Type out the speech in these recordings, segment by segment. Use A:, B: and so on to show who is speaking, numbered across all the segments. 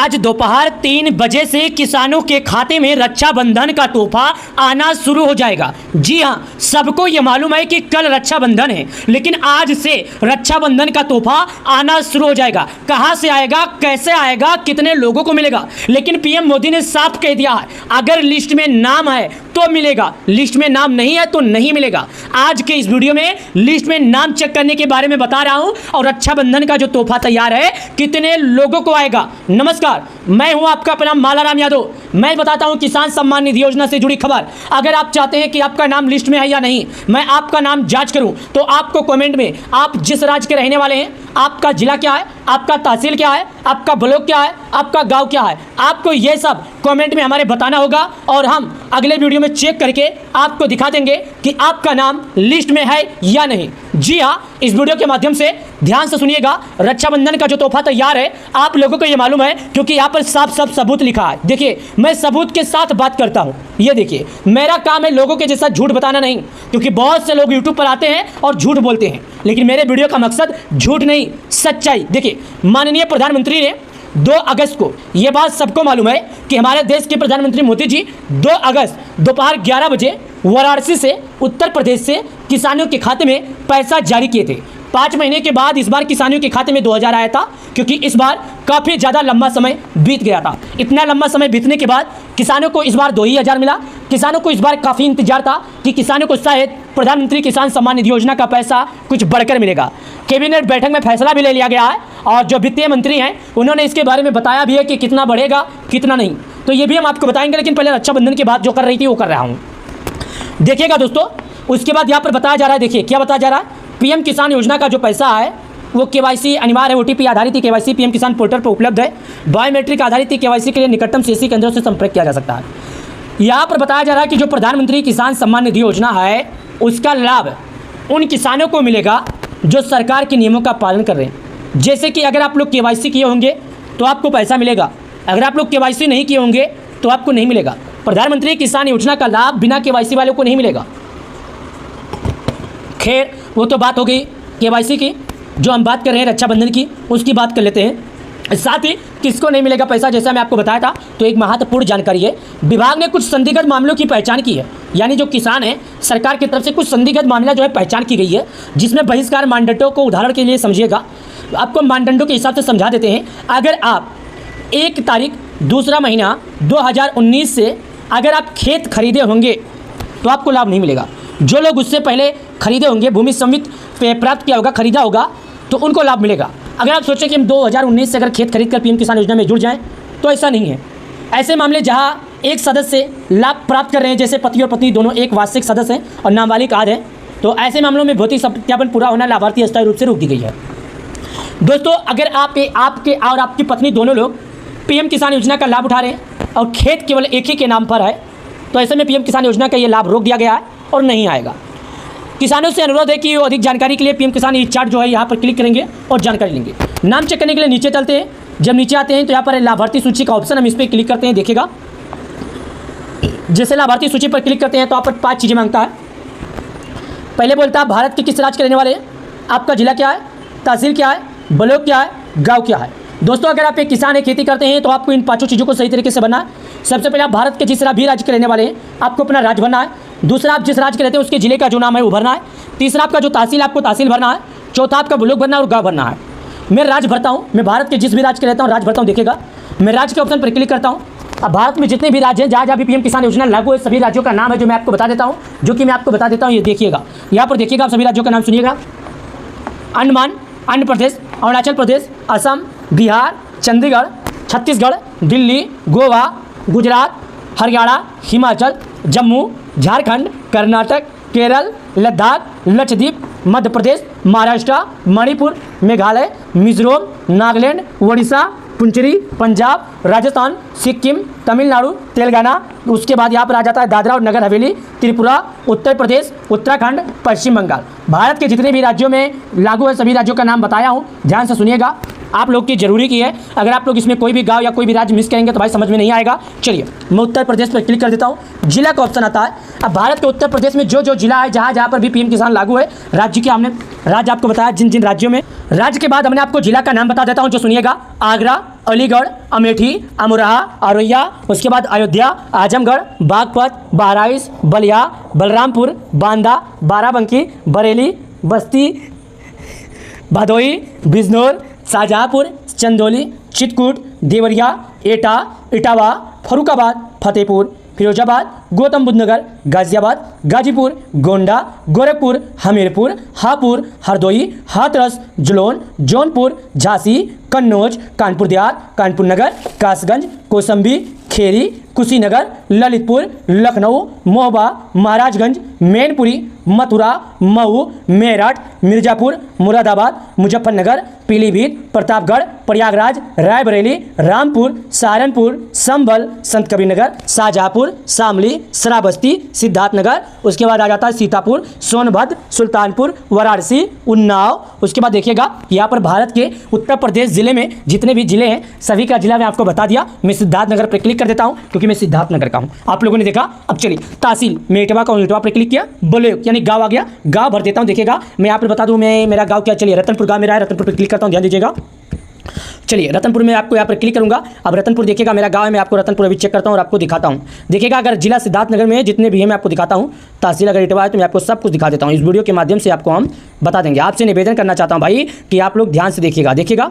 A: आज दोपहर 3 बजे से किसानों के खाते में रक्षाबंधन का तोहफा आना शुरू हो जाएगा। जी हां, सबको ये मालूम है कि कल रक्षाबंधन है, लेकिन आज से रक्षाबंधन का तोहफा आना शुरू हो जाएगा। कहां से आएगा, कैसे आएगा, कितने लोगों को मिलेगा, लेकिन पीएम मोदी ने साफ कह दिया है, अगर लिस्ट में नाम है तो मिलेगा, लिस्ट में नाम नहीं है तो नहीं मिलेगा। आज के इस वीडियो में लिस्ट में नाम चेक करने के बारे में बता रहा हूं और रक्षाबंधन का जो तोहफा तैयार है कितने लोगों को आएगा। नमस्कार, मैं हूं आपका अपना मालाराम यादव। मैं बताता हूं किसान सम्मान निधि योजना से जुड़ी खबर। अगर आप चाहते हैं कि आपका नाम लिस्ट में है या नहीं, मैं आपका नाम जांच करूं, तो आपको कमेंट में आप जिस राज्य के रहने वाले हैं, आपका जिला क्या है, आपका तहसील क्या है, आपका ब्लॉक क्या है, आपका गांव क्या है, आपको ये सब कमेंट में हमारे बताना होगा और हम अगले वीडियो में चेक करके आपको दिखा देंगे कि आपका नाम लिस्ट में है या नहीं। जी हाँ, इस वीडियो के माध्यम से ध्यान से सुनिएगा। रक्षाबंधन का जो तोहफा तैयार है, आप लोगों को ये मालूम है क्योंकि यहाँ पर साफ साफ सबूत लिखा है। देखिए, मैं सबूत के साथ बात करता हूँ। ये देखिए, मेरा काम है लोगों के जैसा झूठ बताना नहीं, क्योंकि बहुत से लोग यूट्यूब पर आते हैं और झूठ बोलते हैं, लेकिन मेरे वीडियो का मकसद झूठ नहीं, सच्चाई। देखिए, माननीय प्रधानमंत्री ने 2 अगस्त को, ये बात सबको मालूम है कि हमारे देश के प्रधानमंत्री मोदी जी 2 अगस्त दोपहर 11 बजे वाराणसी से, उत्तर प्रदेश से किसानों के खाते में पैसा जारी किए थे। 5 महीने के बाद इस बार किसानों के खाते में 2000 आया था, क्योंकि इस बार काफ़ी ज़्यादा लंबा समय बीत गया था। इतना लंबा समय बीतने के बाद किसानों को इस बार 2000 मिला। किसानों को इस बार काफ़ी इंतजार था कि किसानों को शायद प्रधानमंत्री किसान सम्मान निधि योजना का पैसा कुछ बढ़कर मिलेगा। कैबिनेट बैठक में फैसला भी ले लिया गया है और जो वित्तीय मंत्री हैं उन्होंने इसके बारे में बताया भी है कि कितना बढ़ेगा कितना नहीं, तो ये भी हम आपको बताएंगे। लेकिन पहले रक्षाबंधन की बात जो कर रही थी वो कर रहा हूँ, देखिएगा दोस्तों। उसके बाद यहाँ पर बताया जा रहा है, देखिए क्या बताया जा रहा है, पीएम किसान योजना का जो पैसा है वो केवाईसी अनिवार्य है, ओटीपी आधारित ही केवाईसी पीएम किसान पोर्टल पर उपलब्ध है। बायोमेट्रिक आधारित ही केवाईसी के लिए निकटतम सीएससी केंद्रों से संपर्क किया जा सकता है। यहाँ पर बताया जा रहा है कि जो प्रधानमंत्री किसान सम्मान निधि योजना है उसका लाभ उन किसानों को मिलेगा जो सरकार के नियमों का पालन कर रहे हैं। जैसे कि अगर आप लोग केवाईसी किए होंगे तो आपको पैसा मिलेगा, अगर आप लोग केवाईसी नहीं किए होंगे तो आपको नहीं मिलेगा। प्रधानमंत्री किसान योजना का लाभ बिना केवाईसी वालों को नहीं मिलेगा। खैर, वो तो बात हो गई केवाईसी की। जो हम बात कर रहे हैं रक्षाबंधन की, उसकी बात कर लेते हैं। साथ ही किसको नहीं मिलेगा पैसा, जैसा मैं आपको बताया था, तो एक महत्वपूर्ण जानकारी है। विभाग ने कुछ संदिग्ध मामलों की पहचान की है, यानी जो किसान हैं, सरकार की तरफ से कुछ संदिग्ध मामला जो है पहचान की गई है, जिसमें बहिष्कार मानदंडों को उदाहरण के लिए समझिएगा। आपको मानदंडों के हिसाब से समझा देते हैं। अगर आप 1 तारीख 2 महीना 2019 से अगर आप खेत खरीदे होंगे तो आपको लाभ नहीं मिलेगा। जो लोग उससे पहले खरीदे होंगे, भूमि समिति पे प्राप्त किया होगा, खरीदा होगा, तो उनको लाभ मिलेगा। अगर आप सोचें कि हम 2019 से अगर खेत खरीद कर पीएम किसान योजना में जुड़ जाएं, तो ऐसा नहीं है। ऐसे मामले जहां एक सदस्य लाभ प्राप्त कर रहे हैं, जैसे पति और पत्नी दोनों एक वार्षिक सदस्य हैं और नाबालिग आदि हैं, तो ऐसे मामलों में भौतिक सत्यापन पूरा होना लाभार्थी अस्थायी रूप से रोक दी गई है। दोस्तों, अगर आपके और आपकी पत्नी दोनों लोग पीएम किसान योजना का लाभ उठा रहे हैं और खेत केवल एक ही के नाम पर है, तो ऐसे में पीएम किसान योजना का ये लाभ रोक दिया गया है और नहीं आएगा। किसानों से अनुरोध है कि वो अधिक जानकारी के लिए पीएम किसान ई चार्ट जो है यहाँ पर क्लिक करेंगे और जानकारी लेंगे। नाम चेक करने के लिए नीचे चलते हैं। जब नीचे आते हैं तो यहाँ पर लाभार्थी सूची का ऑप्शन, हम इस पर क्लिक करते हैं। देखिएगा, जैसे लाभार्थी सूची पर क्लिक करते हैं तो यहाँ पर 5 चीज़ें मांगता है। पहले बोलता है भारत के किस राज्य के रहने वाले हैं, आपका जिला क्या है, तहसील क्या है, ब्लॉक क्या है, गाँव क्या है। दोस्तों, अगर आप एक किसान है, खेती करते हैं, तो आपको इन 5 चीज़ों को सही तरीके से भरना है। सबसे पहले आप भारत के जिस भी राज्य के रहने वाले हैं, आपको अपना राज्य भरना है। दूसरा, आप जिस राज्य के रहते हैं उसके जिले का जो नाम है वो भरना है। तीसरा, आपका जो तहसील, आपको तहसील भरना है। चौथा, आपका ब्लॉक भरना है और गाँव भरना है। मैं राज्य भरता हूँ, मैं भारत के जिस भी राज्य के रहता हूँ राज्य भरता हूँ। देखिएगा, मैं राज्य के ऑप्शन पर क्लिक करता हूँ। अब भारत में जितने भी राज्य हैं, जहाँ जहाँ भी पीएम किसान योजना लागू है, सभी राज्यों का नाम है जो मैं आपको बता देता हूँ, ये देखिएगा। यहाँ पर देखिएगा, आप सभी राज्यों का नाम सुनिएगा। अंडमान, आंध्र प्रदेश, अरुणाचल प्रदेश, असम, बिहार, चंडीगढ़, छत्तीसगढ़, दिल्ली, गोवा, गुजरात, हरियाणा, हिमाचल, जम्मू, झारखंड, कर्नाटक, केरल, लद्दाख, लक्षद्वीप, मध्य प्रदेश, महाराष्ट्र, मणिपुर, मेघालय, मिजोरम, नागालैंड, उड़ीसा, पुंचेरी, पंजाब, राजस्थान, सिक्किम, तमिलनाडु, तेलंगाना। उसके बाद यहाँ पर आ जाता है दादरा और नगर हवेली, त्रिपुरा, उत्तर प्रदेश, उत्तराखंड, पश्चिम बंगाल। भारत के जितने भी राज्यों में लागू है सभी राज्यों का नाम बताया हूँ, ध्यान से सुनिएगा। आप लोग की जरूरी की है, अगर आप लोग इसमें कोई भी गांव या कोई भी राज्य मिस करेंगे तो भाई समझ में नहीं आएगा। चलिए, मैं उत्तर प्रदेश पर क्लिक कर देता हूँ। जिला का ऑप्शन आता है। अब भारत के उत्तर प्रदेश में जो जो जिला है, जहाँ जहाँ पर भी पीएम किसान लागू है, राज्य की हमने राज्य आपको बताया जिन जिन राज्यों में। राज्य के बाद हमने आपको जिला का नाम बता देता हूँ, जो सुनिएगा। आगरा, अलीगढ़, अमेठी, अमरोहा, औरैया, उसके बाद अयोध्या, आजमगढ़, बागपत, बहराइच, बलिया, बलरामपुर, बांदा, बाराबंकी, बरेली, बस्ती, भदोही, बिजनौर, शाहजहाँपुर, चंदौली, चित्रकूट, देवरिया, एटा, इटावा, फरुखाबाद, फतेहपुर, फिरोजाबाद, गौतम बुद्ध नगर, गाजियाबाद, गाजीपुर, गोंडा, गोरखपुर, हमीरपुर, हापुड़, हरदोई, हाथरस, जलौन, जौनपुर, झांसी, कन्नौज, कानपुर देहात, कानपुर नगर, कासगंज, कौसंबी, खेरी, कुशीनगर, ललितपुर, लखनऊ, मोहबा, महाराजगंज, मैनपुरी, मथुरा, मऊ, मेरठ, मिर्जापुर, मुरादाबाद, मुजफ्फरनगर, पीलीभीत, प्रतापगढ़, प्रयागराज, रायबरेली, रामपुर, सहारनपुर, संभल, संत कबीरनगर, शाहजहाँपुर, शामली, श्रावस्ती, सिद्धार्थनगर, उसके बाद आ जाता है सीतापुर, सोनभद्र, सुल्तानपुर, वाराणसी, उन्नाव। उसके बाद देखिएगा यहाँ पर भारत के उत्तर प्रदेश जिले में जितने भी जिले हैं सभी का जिला मैं आपको बता दिया। मैं सिद्धार्थनगर पर क्लिक कर देता हूँ क्योंकि मैं सिद्धार्थनगर का हूँ, आप लोगों ने देखा। अब चलिए तहसील में इटवा का, इटवा पर क्लिक किया, बोले यानी गाँव आ गया, गाँव भर देता हूँ। देखिएगा मैं यहाँ पर बता दूँ मैं मेरा गाँव क्या, चलिए रतनपुर गाँव मेरा है, रतनपुर पर क्लिक करता हूँ, ध्यान दीजिएगा। चलिए रतनपुर में आपको यहाँ पर क्लिक करूंगा। अब रतनपुर देखिएगा मेरा गांव है, मैं आपको रतनपुर अभी चेक करता हूँ और आपको दिखाता हूँ। देखिएगा अगर जिला सिद्धार्थनगर में जितने भी हैं मैं आपको दिखाता हूँ, तहसील अगर इटवा है तो मैं आपको सब कुछ दिखा देता हूँ। इस वीडियो के माध्यम से आपको हम बता देंगे। आपसे निवेदन करना चाहता हूँ भाई कि आप लोग ध्यान से देखिएगा। देखिएगा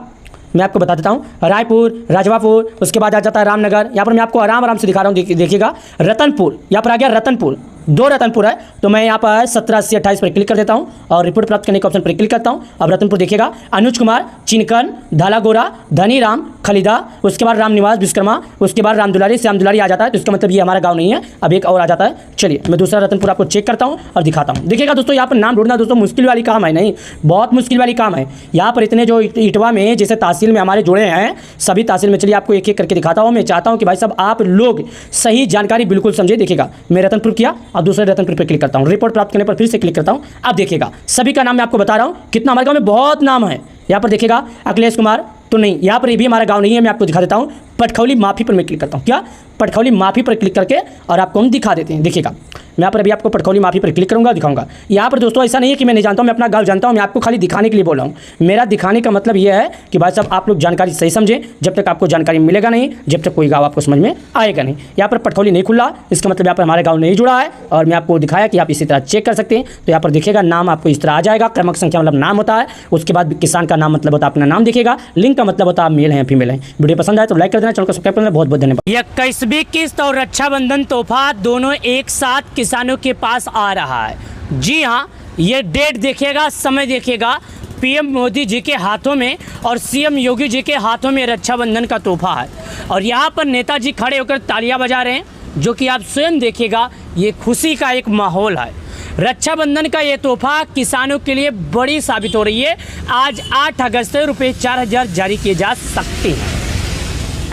A: मैं आपको बता देता हूँ, रायपुर, राजवापुर, उसके बाद आ जाता है रामनगर। यहाँ पर मैं आपको आराम से दिखा रहा हूँ। देखिएगा रतनपुर, यहाँ पर आ गया रतनपुर, 2 रतनपुर है, तो मैं यहाँ पर 17 80 28 पर क्लिक कर देता हूँ और रिपोर्ट प्राप्त करने के ऑप्शन पर क्लिक करता हूँ। अब रतनपुर देखिएगा अनुज कुमार, चिनकन, धालागोरा, धनीराम, खलीदा, उसके बाद रामनिवास, विश्वकर्मा, उसके बाद रामदुलारी, श्याम दुलारी आ जाता है। तो इसका मतलब ये हमारा गाँव नहीं है, अब एक और आ जाता है। चलिए मैं दूसरा रतनपुर आपको चेक करता हूँ और दिखाता हूँ। देखिएगा दोस्तों यहाँ पर नाम ढूंढना दोस्तों मुश्किल वाली काम है नहीं, बहुत मुश्किल वाली काम है। यहाँ पर इतने जो इटवा में जैसे तहसील में हमारे जुड़े हैं सभी तहसील में, चलिए आपको एक एक करके दिखाता हूँ। मैं चाहता हूँ कि भाई साहब आप लोग सही जानकारी बिल्कुल समझे। देखिएगा मैं रतनपुर किया और दूसरे रतनपुर पर क्लिक करता हूँ, रिपोर्ट प्राप्त करने पर फिर से क्लिक करता हूँ। अब देखिएगा सभी का नाम मैं आपको बता रहा हूँ, कितना हमारे गाँव में बहुत नाम है। यहाँ पर देखिएगा अखिलेश कुमार तो नहीं, यहाँ पर ये भी हमारा गांव नहीं है, मैं आपको दिखा देता हूँ। पटखौली माफी पर मैं क्लिक करता हूँ, क्या पटखौली माफी पर क्लिक करके और आपको हम दिखा देते हैं। देखिएगा मैं यहाँ पर अभी आपको पटखौली माफी पर क्लिक करूँगा, दिखाऊंगा। यहाँ पर दोस्तों ऐसा नहीं है कि मैं नहीं जानता हूँ, मैं अपना गाँव जानता हूँ, मैं आपको खाली दिखाने के लिए बोल रहा हूँ। मेरा दिखाने का मतलब ये है कि भाई साहब आप लोग जानकारी सही समझें, जब तक आपको जानकारी मिलेगा नहीं, जब तक कोई गाँव आपको समझ में आएगा नहीं। यहाँ पर पटखौली नहीं खुला, इसका मतलब यहाँ पर हमारे गाँव नहीं जुड़ा है और मैं आपको दिखाया कि आप इसी तरह चेक कर सकते हैं। तो यहाँ पर देखिएगा नाम आपको इस तरह आ जाएगा, क्रमांक संख्या मतलब नाम होता है, उसके बाद किसान का नाम मतलब होता है अपना नाम, देखिएगा लिंक का मतलब होता है मेल है फीमेल है। वीडियो पसंद आए तो लाइक कर देना, चैनल को सब्सक्राइब करना, बहुत बहुत धन्यवाद। 21वीं किस्त और रक्षाबंधन तोहफा दोनों एक साथ किसानों के पास आ रहा है। जी हाँ, ये डेट देखिएगा, समय देखिएगा, पीएम मोदी जी के हाथों में और सीएम योगी जी के हाथों में रक्षाबंधन का तोहफा है और यहाँ पर नेताजी खड़े होकर तालियां बजा रहे हैं, जो कि आप स्वयं देखिएगा ये खुशी का एक माहौल है। रक्षाबंधन का ये तोहफा किसानों के लिए बड़ी साबित हो रही है। आज 8 अगस्त से रुपये 4000 जारी किए जा सकते हैं।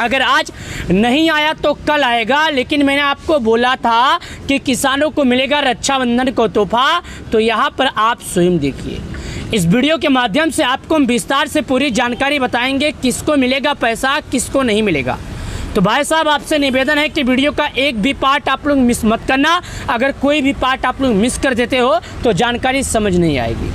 A: अगर आज नहीं आया तो कल आएगा, लेकिन मैंने आपको बोला था कि किसानों को मिलेगा रक्षाबंधन का तोहफा, तो यहाँ पर आप स्वयं देखिए। इस वीडियो के माध्यम से आपको हम विस्तार से पूरी जानकारी बताएंगे, किसको मिलेगा पैसा, किसको नहीं मिलेगा। तो भाई साहब आपसे निवेदन है कि वीडियो का एक भी पार्ट आप लोग मिस मत करना। अगर कोई भी पार्ट आप लोग मिस कर देते हो तो जानकारी समझ नहीं आएगी।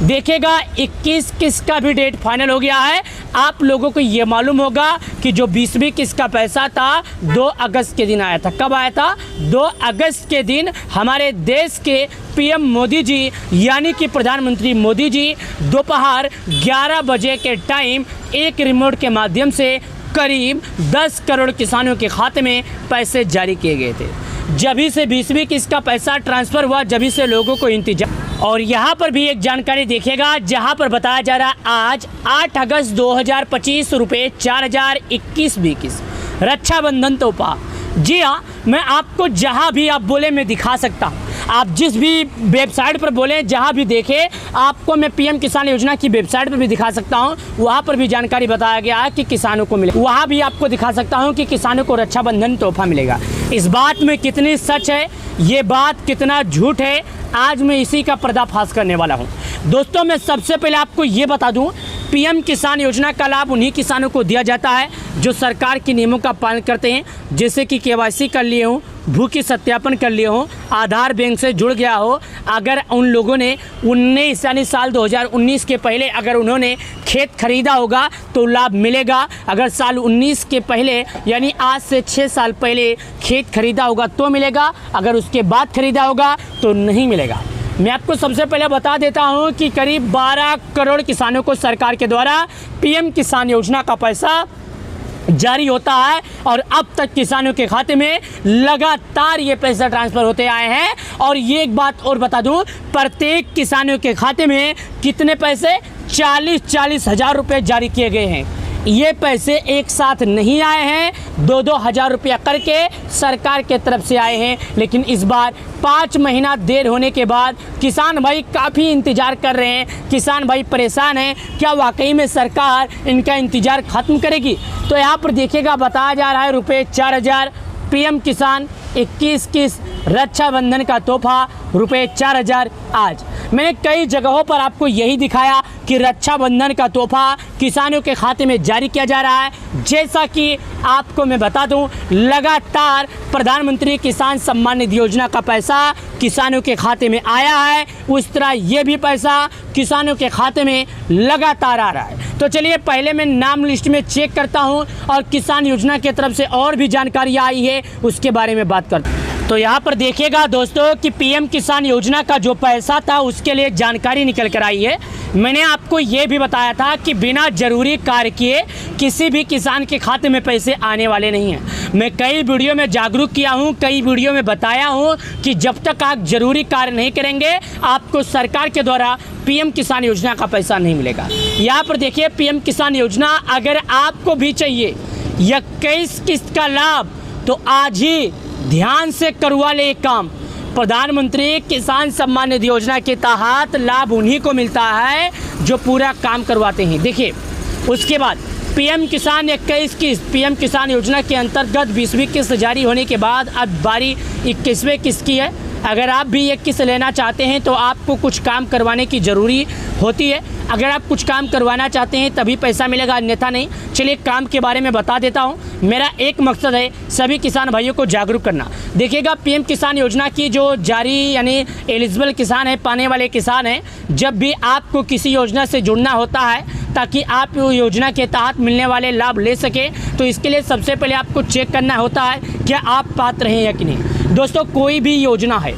A: देखिएगा 21 किस्त का भी डेट फाइनल हो गया है। आप लोगों को ये मालूम होगा कि जो 20वीं किस्त का पैसा था 2 अगस्त के दिन आया था। कब आया था? 2 अगस्त के दिन हमारे देश के पीएम मोदी जी यानी कि प्रधानमंत्री मोदी जी दोपहर 11 बजे के टाइम एक रिमोट के माध्यम से करीब 10 करोड़ किसानों के खाते में पैसे जारी किए गए थे। जभी से 20वीं किस्त का पैसा ट्रांसफ़र हुआ, जभी से लोगों को इंतजार। और यहाँ पर भी एक जानकारी देखिएगा जहाँ पर बताया जा रहा है आज 8 अगस्त 2025 रुपये 4021 किस्त रक्षाबंधन तोहफा। जी हाँ, मैं आपको जहाँ भी आप बोले मैं दिखा सकता हूँ। आप जिस भी वेबसाइट पर बोलें, जहाँ भी देखें, आपको मैं पीएम किसान योजना की वेबसाइट पर भी दिखा सकता हूँ। वहाँ पर भी जानकारी बताया गया है कि किसानों को मिले। वहाँ भी आपको दिखा सकता हूँ कि किसानों को रक्षाबंधन तोहफा मिलेगा। इस बात में कितनी सच है, ये बात कितना झूठ है, आज मैं इसी का पर्दाफाश करने वाला हूँ। दोस्तों मैं सबसे पहले आपको ये बता दूँ पीएम किसान योजना का लाभ उन्हीं किसानों को दिया जाता है जो सरकार के नियमों का पालन करते हैं, जैसे कि केवाईसी कर लिए हों, भूखी सत्यापन कर लिए हों, आधार बैंक से जुड़ गया हो। अगर उन लोगों ने 19 यानी साल 2019 के पहले अगर उन्होंने खेत खरीदा होगा तो लाभ मिलेगा। अगर साल 19 के पहले यानी आज से 6 साल पहले खेत खरीदा होगा तो मिलेगा, अगर उसके बाद खरीदा होगा तो नहीं मिलेगा। मैं आपको सबसे पहले बता देता हूं कि करीब 12 करोड़ किसानों को सरकार के द्वारा पीएम किसान योजना का पैसा जारी होता है और अब तक किसानों के खाते में लगातार ये पैसा ट्रांसफ़र होते आए हैं। और ये एक बात और बता दूं, प्रत्येक किसानों के खाते में कितने पैसे 40-40 हज़ार रुपये जारी किए गए हैं। ये पैसे एक साथ नहीं आए हैं, 2-2 हज़ार रुपया करके सरकार के तरफ से आए हैं। लेकिन इस बार 5 महीना देर होने के बाद किसान भाई काफ़ी इंतज़ार कर रहे हैं, किसान भाई परेशान हैं। क्या वाकई में सरकार इनका इंतज़ार ख़त्म करेगी? तो यहाँ पर देखिएगा बताया जा रहा है रुपये 4,000 पीएम किसान 21 रक्षाबंधन का तोहफा रुपये 4,000। आज मैंने कई जगहों पर आपको यही दिखाया कि रक्षाबंधन का तोहफा किसानों के खाते में जारी किया जा रहा है। जैसा कि आपको मैं बता दूं, लगातार प्रधानमंत्री किसान सम्मान निधि योजना का पैसा किसानों के खाते में आया है, उस तरह ये भी पैसा किसानों के खाते में लगातार आ रहा है। तो चलिए पहले मैं नाम लिस्ट में चेक करता हूं और किसान योजना की तरफ से और भी जानकारी आई है उसके बारे में बात करता हूं। तो यहाँ पर देखिएगा दोस्तों कि पीएम किसान योजना का जो पैसा था उसके लिए जानकारी निकल कर आई है। मैंने आपको ये भी बताया था कि बिना जरूरी कार्य किए किसी भी किसान के खाते में पैसे आने वाले नहीं हैं। मैं कई वीडियो में जागरूक किया हूँ, कई वीडियो में बताया हूँ कि जब तक आप जरूरी कार्य नहीं करेंगे आपको सरकार के द्वारा पीएम किसान योजना का पैसा नहीं मिलेगा। यहाँ पर देखिए पीएम किसान योजना अगर आपको भी चाहिए 21 किस्त का लाभ तो आज ही ध्यान से करवा ले एक काम। प्रधानमंत्री किसान सम्मान निधि योजना के तहत लाभ उन्हीं को मिलता है जो पूरा काम करवाते हैं। देखिए उसके बाद पीएम किसान 21 किस्त, पीएम किसान योजना के अंतर्गत 20वीं किस्त जारी होने के बाद अब बारी 21वें किस्त की है। अगर आप भी एक किस्त लेना चाहते हैं तो आपको कुछ काम करवाने की ज़रूरी होती है। अगर आप कुछ काम करवाना चाहते हैं तभी पैसा मिलेगा, अन्यथा नहीं। चलिए काम के बारे में बता देता हूं। मेरा एक मकसद है सभी किसान भाइयों को जागरूक करना। देखिएगा पीएम किसान योजना की जो जारी यानी एलिजिबल किसान है, पाने वाले किसान हैं, जब भी आपको किसी योजना से जुड़ना होता है ताकि आप योजना के तहत मिलने वाले लाभ ले सकें, तो इसके लिए सबसे पहले आपको चेक करना होता है क्या आप पात्र हैं या कि नहीं। दोस्तों कोई भी योजना है,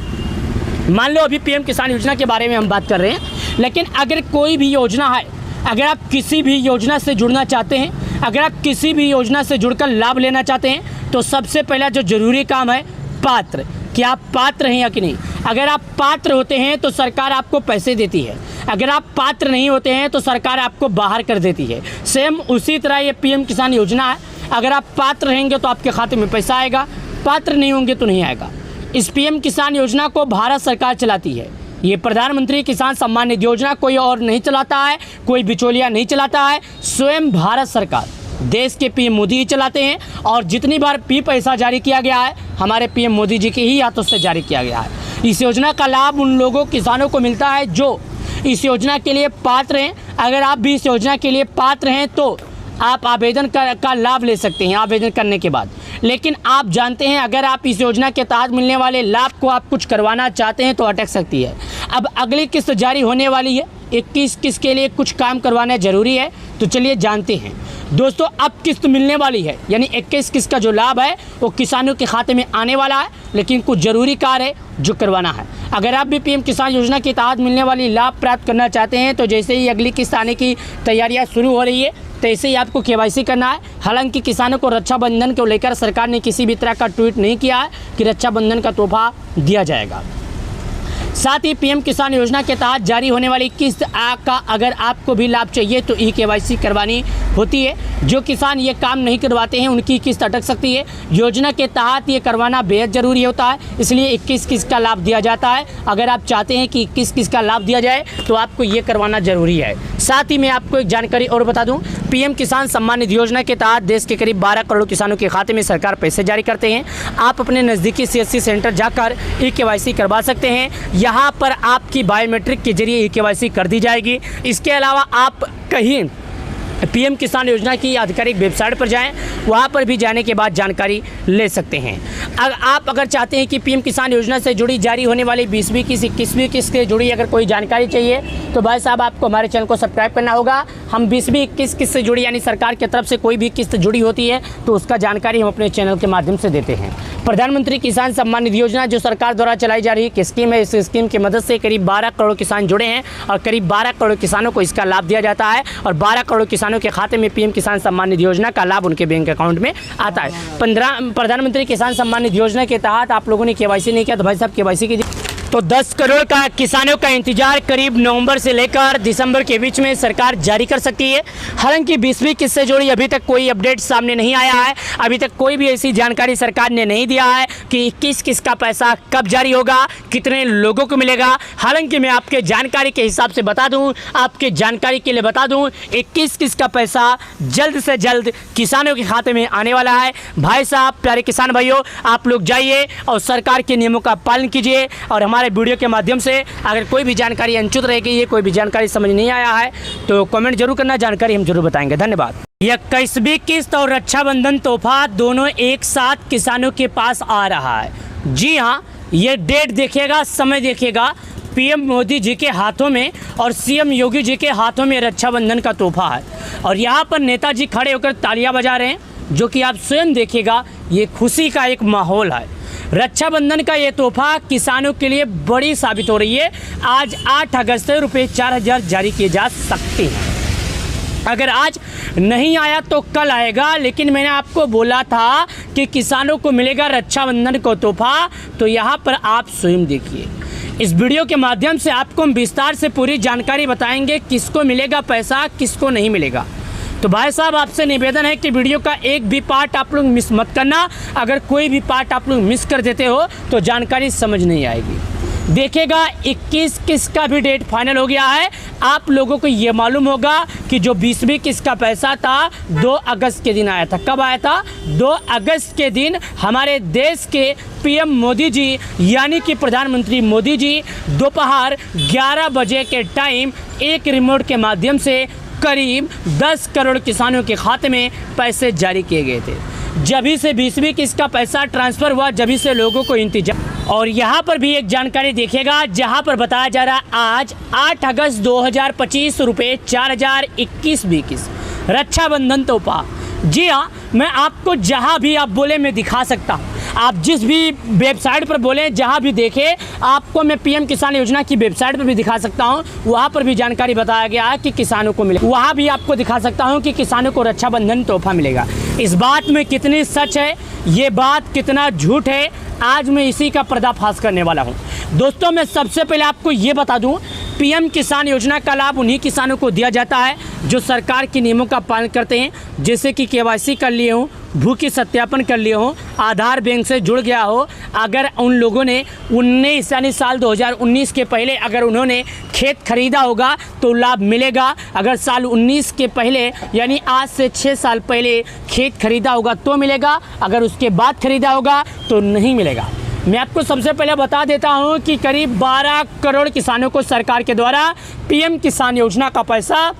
A: मान लो अभी पीएम किसान योजना के बारे में हम बात कर रहे हैं, लेकिन अगर कोई भी योजना है, अगर आप किसी भी योजना से जुड़ना चाहते हैं, अगर आप किसी भी योजना से जुड़कर लाभ लेना चाहते हैं, तो सबसे पहला जो ज़रूरी काम है पात्र, कि आप पात्र हैं या कि नहीं। अगर आप पात्र होते हैं तो सरकार आपको पैसे देती है, अगर आप पात्र नहीं होते हैं तो सरकार आपको बाहर कर देती है। सेम उसी तरह ये पीएम किसान योजना है, अगर आप पात्र रहेंगे तो आपके खाते में पैसा आएगा, पात्र नहीं होंगे तो नहीं आएगा। इस पीएम किसान योजना को भारत सरकार चलाती है। ये प्रधानमंत्री किसान सम्मान निधि योजना कोई और नहीं चलाता है, कोई बिचौलिया नहीं चलाता है, स्वयं भारत सरकार, देश के पीएम मोदी ही चलाते हैं। और जितनी बार भी पैसा जारी किया गया है हमारे पीएम मोदी जी के ही हाथों से जारी किया गया है। इस योजना का लाभ उन लोगों किसानों को मिलता है जो इस योजना के लिए पात्र हैं। अगर आप भी इस योजना के लिए पात्र हैं तो आप आवेदन का लाभ ले सकते हैं आवेदन करने के बाद। लेकिन आप जानते हैं अगर आप इस योजना के तहत मिलने वाले लाभ को आप कुछ करवाना चाहते हैं तो अटक सकती है। अब अगली किस्त जारी होने वाली है, 21 किस्त के लिए कुछ काम करवाना ज़रूरी है, तो चलिए जानते हैं। दोस्तों अब किस्त मिलने वाली है, यानी 21 किस्त का जो लाभ है वो किसानों के खाते में आने वाला है, लेकिन कुछ ज़रूरी कार्य है जो करवाना है। अगर आप भी पीएम किसान योजना के तहत मिलने वाली लाभ प्राप्त करना चाहते हैं तो जैसे ही अगली किस्त आने की तैयारियां शुरू हो रही है तैसे ही आपको केवाईसी करना है। हालांकि किसानों को रक्षाबंधन को लेकर सरकार ने किसी भी तरह का ट्वीट नहीं किया है कि रक्षाबंधन का तोहफा दिया जाएगा। साथ ही पीएम किसान योजना के तहत जारी होने वाली किस्त का अगर आपको भी लाभ चाहिए तो केवाईसी करवानी होती है। जो किसान ये काम नहीं करवाते हैं उनकी किस्त अटक सकती है। योजना के तहत ये करवाना बेहद ज़रूरी होता है, इसलिए 21 किस्त का लाभ दिया जाता है। अगर आप चाहते हैं कि 21 किस्त का लाभ दिया जाए तो आपको ये करवाना ज़रूरी है। साथ ही मैं आपको एक जानकारी और बता दूं, पीएम किसान सम्मान निधि योजना के तहत देश के करीब 12 करोड़ किसानों के खाते में सरकार पैसे जारी करते हैं। आप अपने नज़दीकी CSC सेंटर जाकर केवाईसी करवा सकते हैं। यहाँ पर आपकी बायोमेट्रिक के जरिए केवाईसी कर दी जाएगी। इसके अलावा आप कहीं पीएम किसान योजना की आधिकारिक वेबसाइट पर जाएं, वहां पर भी जाने के बाद जानकारी ले सकते हैं। आप अगर चाहते हैं कि पीएम किसान योजना से जुड़ी जारी होने वाली 20वीं किस्त 21वीं किस्त से जुड़ी अगर कोई जानकारी चाहिए तो भाई साहब आपको हमारे चैनल को सब्सक्राइब करना होगा। हम 20वीं 21 किस्त से जुड़ी यानी सरकार की तरफ से कोई भी किस्त जुड़ी होती है तो उसका जानकारी हम अपने चैनल के माध्यम से देते हैं। प्रधानमंत्री किसान सम्मान निधि योजना जो सरकार द्वारा चलाई जा रही स्कीम है, इस स्कीम की मदद से करीब 12 करोड़ किसान जुड़े हैं और करीब 12 करोड़ किसानों को इसका लाभ दिया जाता है और 12 करोड़ किसानों के खाते में पीएम किसान सम्मान निधि योजना का लाभ उनके बैंक अकाउंट में आता है। प्रधानमंत्री किसान सम्मान निधि योजना के तहत आप लोगों ने केवाईसी नहीं किया तो भाई साहब केवाईसी कीजिए। तो 10 करोड़ का किसानों का इंतजार करीब नवंबर से लेकर दिसंबर के बीच में सरकार जारी कर सकती है। हालांकि 20वीं किस्त से जुड़ी अभी तक कोई अपडेट सामने नहीं आया है, अभी तक कोई भी ऐसी जानकारी सरकार ने नहीं दिया है कि 21 किस्त का पैसा कब जारी होगा, कितने लोगों को मिलेगा। हालांकि मैं आपके जानकारी के हिसाब से बता दूं, आपके जानकारी के लिए बता दूं, 21 किस्त का पैसा जल्द से जल्द किसानों के खाते में आने वाला है। भाई साहब, प्यारे किसान भाइयों, आप लोग जाइए और सरकार के नियमों का पालन कीजिए और हमारे वीडियो के माध्यम से अगर कोई भी जानकारी अनचुत रह गई है, कोई भी जानकारी समझ नहीं आया है तो कमेंट जरूर करना, जानकारी हम जरूर बताएंगे। धन्यवाद। 21वीं किस्त और रक्षाबंधन तोहफा दोनों एक साथ किसानों के पास आ रहा है। जी हाँ, ये डेट देखिएगा, समय देखिएगा, पीएम मोदी जी के हाथों में और सीएम योगी जी के हाथों में रक्षाबंधन का तोहफा है और यहाँ पर नेताजी खड़े होकर तालियां बजा रहे हैं, जो कि आप स्वयं देखिएगा, ये खुशी का एक माहौल है। रक्षाबंधन का ये तोहफा किसानों के लिए बड़ी साबित हो रही है। आज 8 अगस्त से रुपये 4000 जारी किए जा सकते हैं। अगर आज नहीं आया तो कल आएगा, लेकिन मैंने आपको बोला था कि किसानों को मिलेगा रक्षाबंधन का तोहफा, तो यहाँ पर आप स्वयं देखिए। इस वीडियो के माध्यम से आपको हम विस्तार से पूरी जानकारी बताएंगे, किसको मिलेगा पैसा, किसको नहीं मिलेगा। तो भाई साहब, आपसे निवेदन है कि वीडियो का एक भी पार्ट आप लोग मिस मत करना। अगर कोई भी पार्ट आप लोग मिस कर देते हो तो जानकारी समझ नहीं आएगी। देखिएगा, 21 किस्त का भी डेट फाइनल हो गया है। आप लोगों को ये मालूम होगा कि जो 20वीं किस्त का पैसा था 2 अगस्त के दिन आया था। कब आया था? 2 अगस्त के दिन हमारे देश के पीएम मोदी जी यानी कि प्रधानमंत्री मोदी जी दोपहर 11 बजे के टाइम एक रिमोट के माध्यम से करीब 10 करोड़ किसानों के खाते में पैसे जारी किए गए थे। जभी से 20वीं किस्त का पैसा ट्रांसफ़र हुआ, जभी से लोगों को इंतजार। और यहाँ पर भी एक जानकारी देखिएगा, जहाँ पर बताया जा रहा है आज 8 अगस्त 2025 रुपये 4000 21वीं किस्त रक्षाबंधन तोहफा। जी हाँ, मैं आपको जहाँ भी आप बोले मैं दिखा सकता हूँ। आप जिस भी वेबसाइट पर बोलें, जहाँ भी देखें, आपको मैं पीएम किसान योजना की वेबसाइट पर भी दिखा सकता हूँ। वहाँ पर भी जानकारी बताया गया है कि किसानों को मिले। वहाँ भी आपको दिखा सकता हूँ कि किसानों को रक्षाबंधन तोहफा मिलेगा। इस बात में कितनी सच है, ये बात कितना झूठ है, आज मैं इसी का पर्दाफाश करने वाला हूँ। दोस्तों, मैं सबसे पहले आपको ये बता दूँ, पीएम किसान योजना का लाभ उन्हीं किसानों को दिया जाता है जो सरकार के नियमों का पालन करते हैं, जैसे कि केवाईसी कर लिए हों, भूखी सत्यापन कर लिए हों, आधार बैंक से जुड़ गया हो। अगर उन लोगों ने 19 यानी साल 2019 के पहले अगर उन्होंने खेत खरीदा होगा तो लाभ मिलेगा। अगर साल 19 के पहले यानी आज से 6 साल पहले खेत खरीदा होगा तो मिलेगा, अगर उसके बाद खरीदा होगा तो नहीं मिलेगा। मैं आपको सबसे पहले बता देता हूं कि करीब 12 करोड़ किसानों को सरकार के द्वारा पीएम किसान योजना का पैसा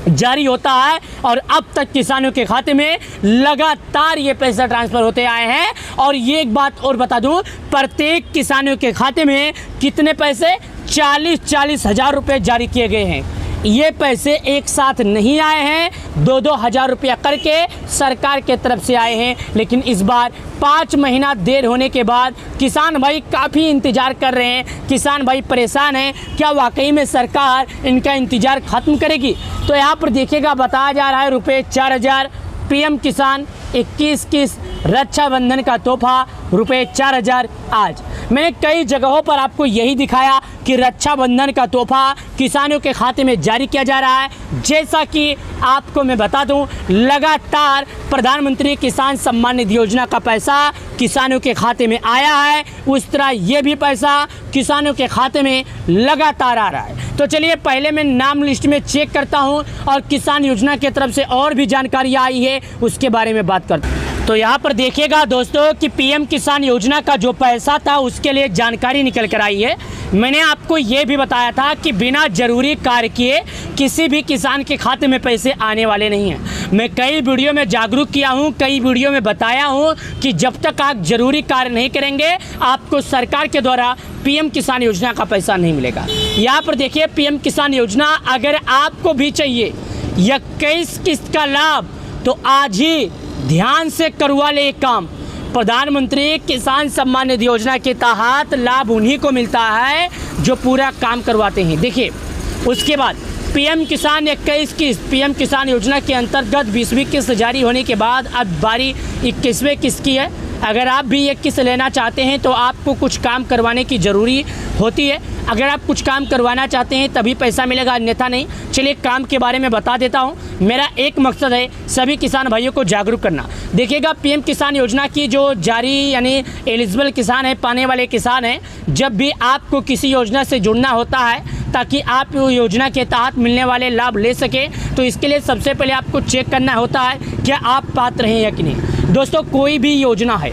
A: जारी होता है और अब तक किसानों के खाते में लगातार ये पैसा ट्रांसफ़र होते आए हैं। और ये एक बात और बता दूं, प्रत्येक किसानों के खाते में कितने पैसे 40-40 हज़ार रुपये जारी किए गए हैं। ये पैसे एक साथ नहीं आए हैं, 2-2 हज़ार रुपया करके सरकार के तरफ से आए हैं। लेकिन इस बार 5 महीना देर होने के बाद किसान भाई काफ़ी इंतज़ार कर रहे हैं, किसान भाई परेशान हैं। क्या वाकई में सरकार इनका इंतज़ार ख़त्म करेगी? तो यहाँ पर देखिएगा, बताया जा रहा है रुपये 4000 पीएम किसान 21 किस्त रक्षाबंधन का तोहफा रुपये 4000। आज मैंने कई जगहों पर आपको यही दिखाया कि रक्षाबंधन का तोहफा किसानों के खाते में जारी किया जा रहा है। जैसा कि आपको मैं बता दूं, लगातार प्रधानमंत्री किसान सम्मान निधि योजना का पैसा किसानों के खाते में आया है, उस तरह ये भी पैसा किसानों के खाते में लगातार आ रहा है। तो चलिए पहले मैं नाम लिस्ट में चेक करता हूं और किसान योजना की तरफ से और भी जानकारी आई है उसके बारे में बात करता हूं। तो यहाँ पर देखिएगा दोस्तों कि पीएम किसान योजना का जो पैसा था उसके लिए जानकारी निकल कर आई है। मैंने आपको ये भी बताया था कि बिना जरूरी कार्य किए किसी भी किसान के खाते में पैसे आने वाले नहीं हैं। मैं कई वीडियो में जागरूक किया हूँ, कई वीडियो में बताया हूँ कि जब तक आप जरूरी कार्य नहीं करेंगे आपको सरकार के द्वारा पीएम किसान योजना का पैसा नहीं मिलेगा। यहाँ पर देखिए पीएम किसान योजना अगर आपको भी चाहिए 21 किस्त का लाभ तो आज ही ध्यान से करवा ले एक काम। प्रधानमंत्री किसान सम्मान निधि योजना के तहत लाभ उन्हीं को मिलता है जो पूरा काम करवाते हैं। देखिए उसके बाद पीएम किसान 21 किस्त, पीएम किसान योजना के अंतर्गत 20वीं किस्त जारी होने के बाद अब बारी 21वें किस्त की है। अगर आप भी एक किस्त लेना चाहते हैं तो आपको कुछ काम करवाने की ज़रूरी होती है। अगर आप कुछ काम करवाना चाहते हैं तभी पैसा मिलेगा, अन्यथा नहीं। चलिए काम के बारे में बता देता हूं। मेरा एक मकसद है सभी किसान भाइयों को जागरूक करना। देखिएगा पीएम किसान योजना की जो जारी यानी एलिजिबल किसान है, पाने वाले किसान हैं, जब भी आपको किसी योजना से जुड़ना होता है ताकि आप योजना के तहत मिलने वाले लाभ ले सकें, तो इसके लिए सबसे पहले आपको चेक करना होता है क्या आप पात्र हैं या कि नहीं। दोस्तों कोई भी योजना है,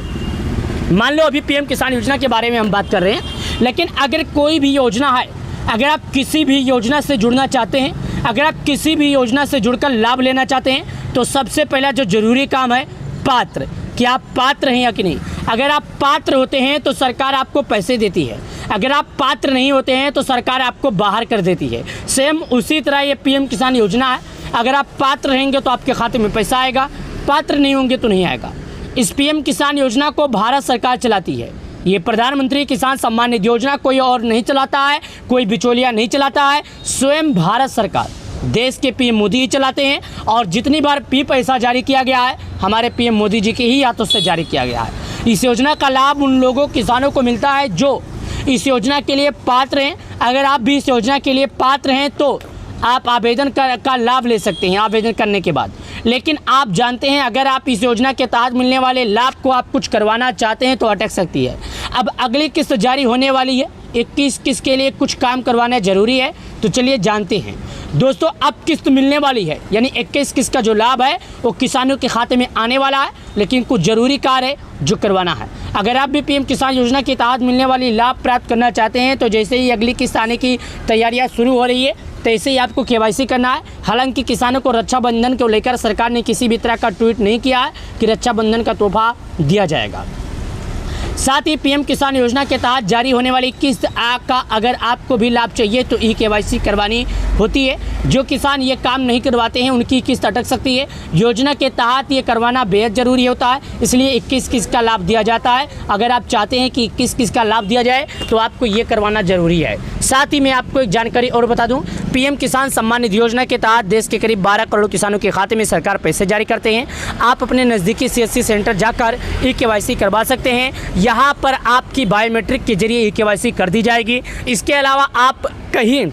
A: मान लो अभी पीएम किसान योजना के बारे में हम बात कर रहे हैं, लेकिन अगर कोई भी योजना है, अगर आप किसी भी योजना से जुड़ना चाहते हैं, अगर आप किसी भी योजना से जुड़कर लाभ लेना चाहते हैं, तो सबसे पहला जो ज़रूरी काम है पात्र, कि आप पात्र हैं या कि नहीं। अगर आप पात्र होते हैं तो सरकार आपको पैसे देती है, अगर आप पात्र नहीं होते हैं तो सरकार आपको बाहर कर देती है। सेम उसी तरह ये पीएम किसान योजना है, अगर आप पात्र रहेंगे तो आपके खाते में पैसा आएगा, पात्र नहीं होंगे तो नहीं आएगा। इस पीएम किसान योजना को भारत सरकार चलाती है। ये प्रधानमंत्री किसान सम्मान निधि योजना कोई और नहीं चलाता है, कोई बिचौलिया नहीं चलाता है, स्वयं भारत सरकार, देश के पीएम मोदी ही चलाते हैं। और जितनी बार पैसा जारी किया गया है हमारे पीएम मोदी जी के ही हाथों से जारी किया गया है। इस योजना का लाभ उन लोगों किसानों को मिलता है जो इस योजना के लिए पात्र हैं। अगर आप भी इस योजना के लिए पात्र हैं तो आप आवेदन का लाभ ले सकते हैं आवेदन करने के बाद। लेकिन आप जानते हैं अगर आप इस योजना के तहत मिलने वाले लाभ को आप कुछ करवाना चाहते हैं तो अटक सकती है। अब अगली किस्त जारी होने वाली है, 21 किस्त के लिए कुछ काम करवाना ज़रूरी है, तो चलिए जानते हैं। दोस्तों अब किस्त मिलने वाली है, यानी 21 किस्त का जो लाभ है वो किसानों के खाते में आने वाला है, लेकिन कुछ ज़रूरी कार्य है जो करवाना है। अगर आप भी पीएम किसान योजना के तहत मिलने वाली लाभ प्राप्त करना चाहते हैं तो जैसे ही अगली किस्त आने की तैयारियां शुरू हो रही है तैसे ही आपको केवाईसी करना है। हालांकि किसानों को रक्षाबंधन को लेकर सरकार ने किसी भी तरह का ट्वीट नहीं किया है कि रक्षाबंधन का तोहफा दिया जाएगा। साथ ही पीएम किसान योजना के तहत जारी होने वाली किस्त का अगर आपको भी लाभ चाहिए तो केवाईसी करवानी होती है। जो किसान ये काम नहीं करवाते हैं उनकी किस्त अटक सकती है। योजना के तहत ये करवाना बेहद ज़रूरी होता है, इसलिए 21 किस्त का लाभ दिया जाता है। अगर आप चाहते हैं कि 21 किस्त का लाभ दिया जाए तो आपको ये करवाना ज़रूरी है। साथ ही मैं आपको एक जानकारी और बता दूं, पीएम किसान सम्मान निधि योजना के तहत देश के करीब 12 करोड़ किसानों के खाते में सरकार पैसे जारी करते हैं। आप अपने नज़दीकी CSC सेंटर जाकर केवाईसी करवा सकते हैं। यहाँ पर आपकी बायोमेट्रिक के जरिए केवाईसी कर दी जाएगी। इसके अलावा आप कहीं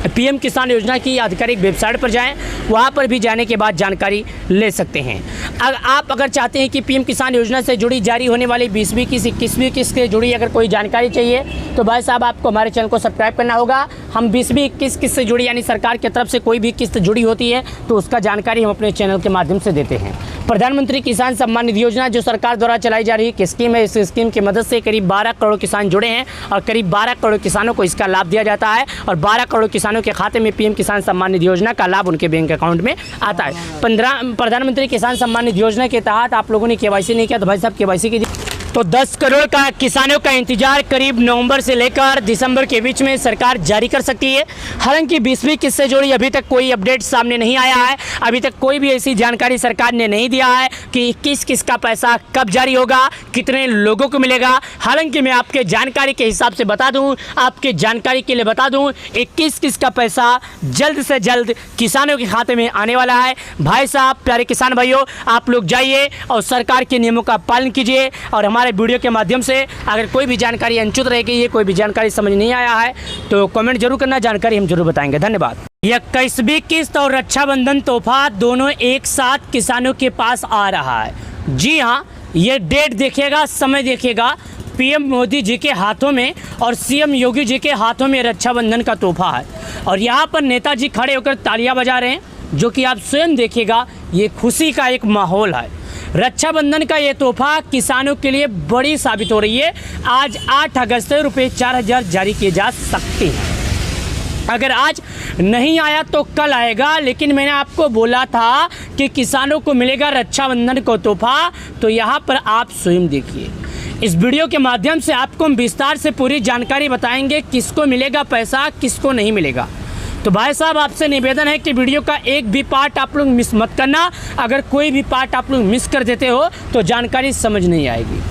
A: पीएम किसान योजना की आधिकारिक वेबसाइट पर जाएं, वहां पर भी जाने के बाद जानकारी ले सकते हैं। आप अगर चाहते हैं कि पीएम किसान योजना से जुड़ी जारी होने वाली 20वीं किस्त 21वीं किस्त से जुड़ी अगर कोई जानकारी चाहिए तो भाई साहब आपको हमारे चैनल को सब्सक्राइब करना होगा। हम 20वीं 21 किस्त से जुड़ी यानी सरकार की तरफ से कोई भी किस्त जुड़ी होती है तो उसका जानकारी हम अपने चैनल के माध्यम से देते हैं। प्रधानमंत्री किसान सम्मान निधि योजना जो सरकार द्वारा चलाई जा रही स्कीम है, इस स्कीम की मदद से करीब 12 करोड़ किसान जुड़े हैं और करीब 12 करोड़ किसानों को इसका लाभ दिया जाता है और 12 करोड़ किसानों के खाते में पीएम किसान सम्मान निधि योजना का लाभ उनके बैंक अकाउंट में आता है। प्रधानमंत्री किसान सम्मान निधि योजना के तहत आप लोगों ने केवाईसी नहीं किया तो भाई साहब केवाईसी कीजिए। तो 10 करोड़ का किसानों का इंतजार करीब नवंबर से लेकर दिसंबर के बीच में सरकार जारी कर सकती है। हालांकि 20वीं किस्त से जुड़ी अभी तक कोई अपडेट सामने नहीं आया है, अभी तक कोई भी ऐसी जानकारी सरकार ने नहीं दिया है कि 21 किस्त का पैसा कब जारी होगा, कितने लोगों को मिलेगा। हालांकि मैं आपके जानकारी के हिसाब से बता दूं, आपके जानकारी के लिए बता दूं, 21 किस्त का पैसा जल्द से जल्द किसानों के खाते में आने वाला है। भाई साहब, प्यारे किसान भाइयों, आप लोग जाइए और सरकार के नियमों का पालन कीजिए और हमारे वीडियो के माध्यम से अगर कोई भी जानकारी अनचुत रह गई है, कोई भी जानकारी समझ नहीं आया है तो कमेंट जरूर करना, जानकारी हम जरूर बताएंगे। धन्यवाद। 21वीं किस्त और रक्षाबंधन तोहफा दोनों एक साथ किसानों के पास आ रहा है। जी हाँ, ये डेट देखिएगा, समय देखिएगा, पीएम मोदी जी के हाथों में और सीएम योगी जी के हाथों में रक्षाबंधन का तोहफा है और यहाँ पर नेताजी खड़े होकर तालियां बजा रहे हैं, जो कि आप स्वयं देखिएगा, ये खुशी का एक माहौल है। रक्षाबंधन का ये तोहफा किसानों के लिए बड़ी साबित हो रही है। आज 8 अगस्त से रुपये 4000 जारी किए जा सकते हैं। अगर आज नहीं आया तो कल आएगा, लेकिन मैंने आपको बोला था कि किसानों को मिलेगा रक्षाबंधन को तोहफा, तो यहाँ पर आप स्वयं देखिए। इस वीडियो के माध्यम से आपको हम विस्तार से पूरी जानकारी बताएंगे किसको मिलेगा पैसा, किसको नहीं मिलेगा। तो भाई साहब, आपसे निवेदन है कि वीडियो का एक भी पार्ट आप लोग मिस मत करना। अगर कोई भी पार्ट आप लोग मिस कर देते हो तो जानकारी समझ नहीं आएगी।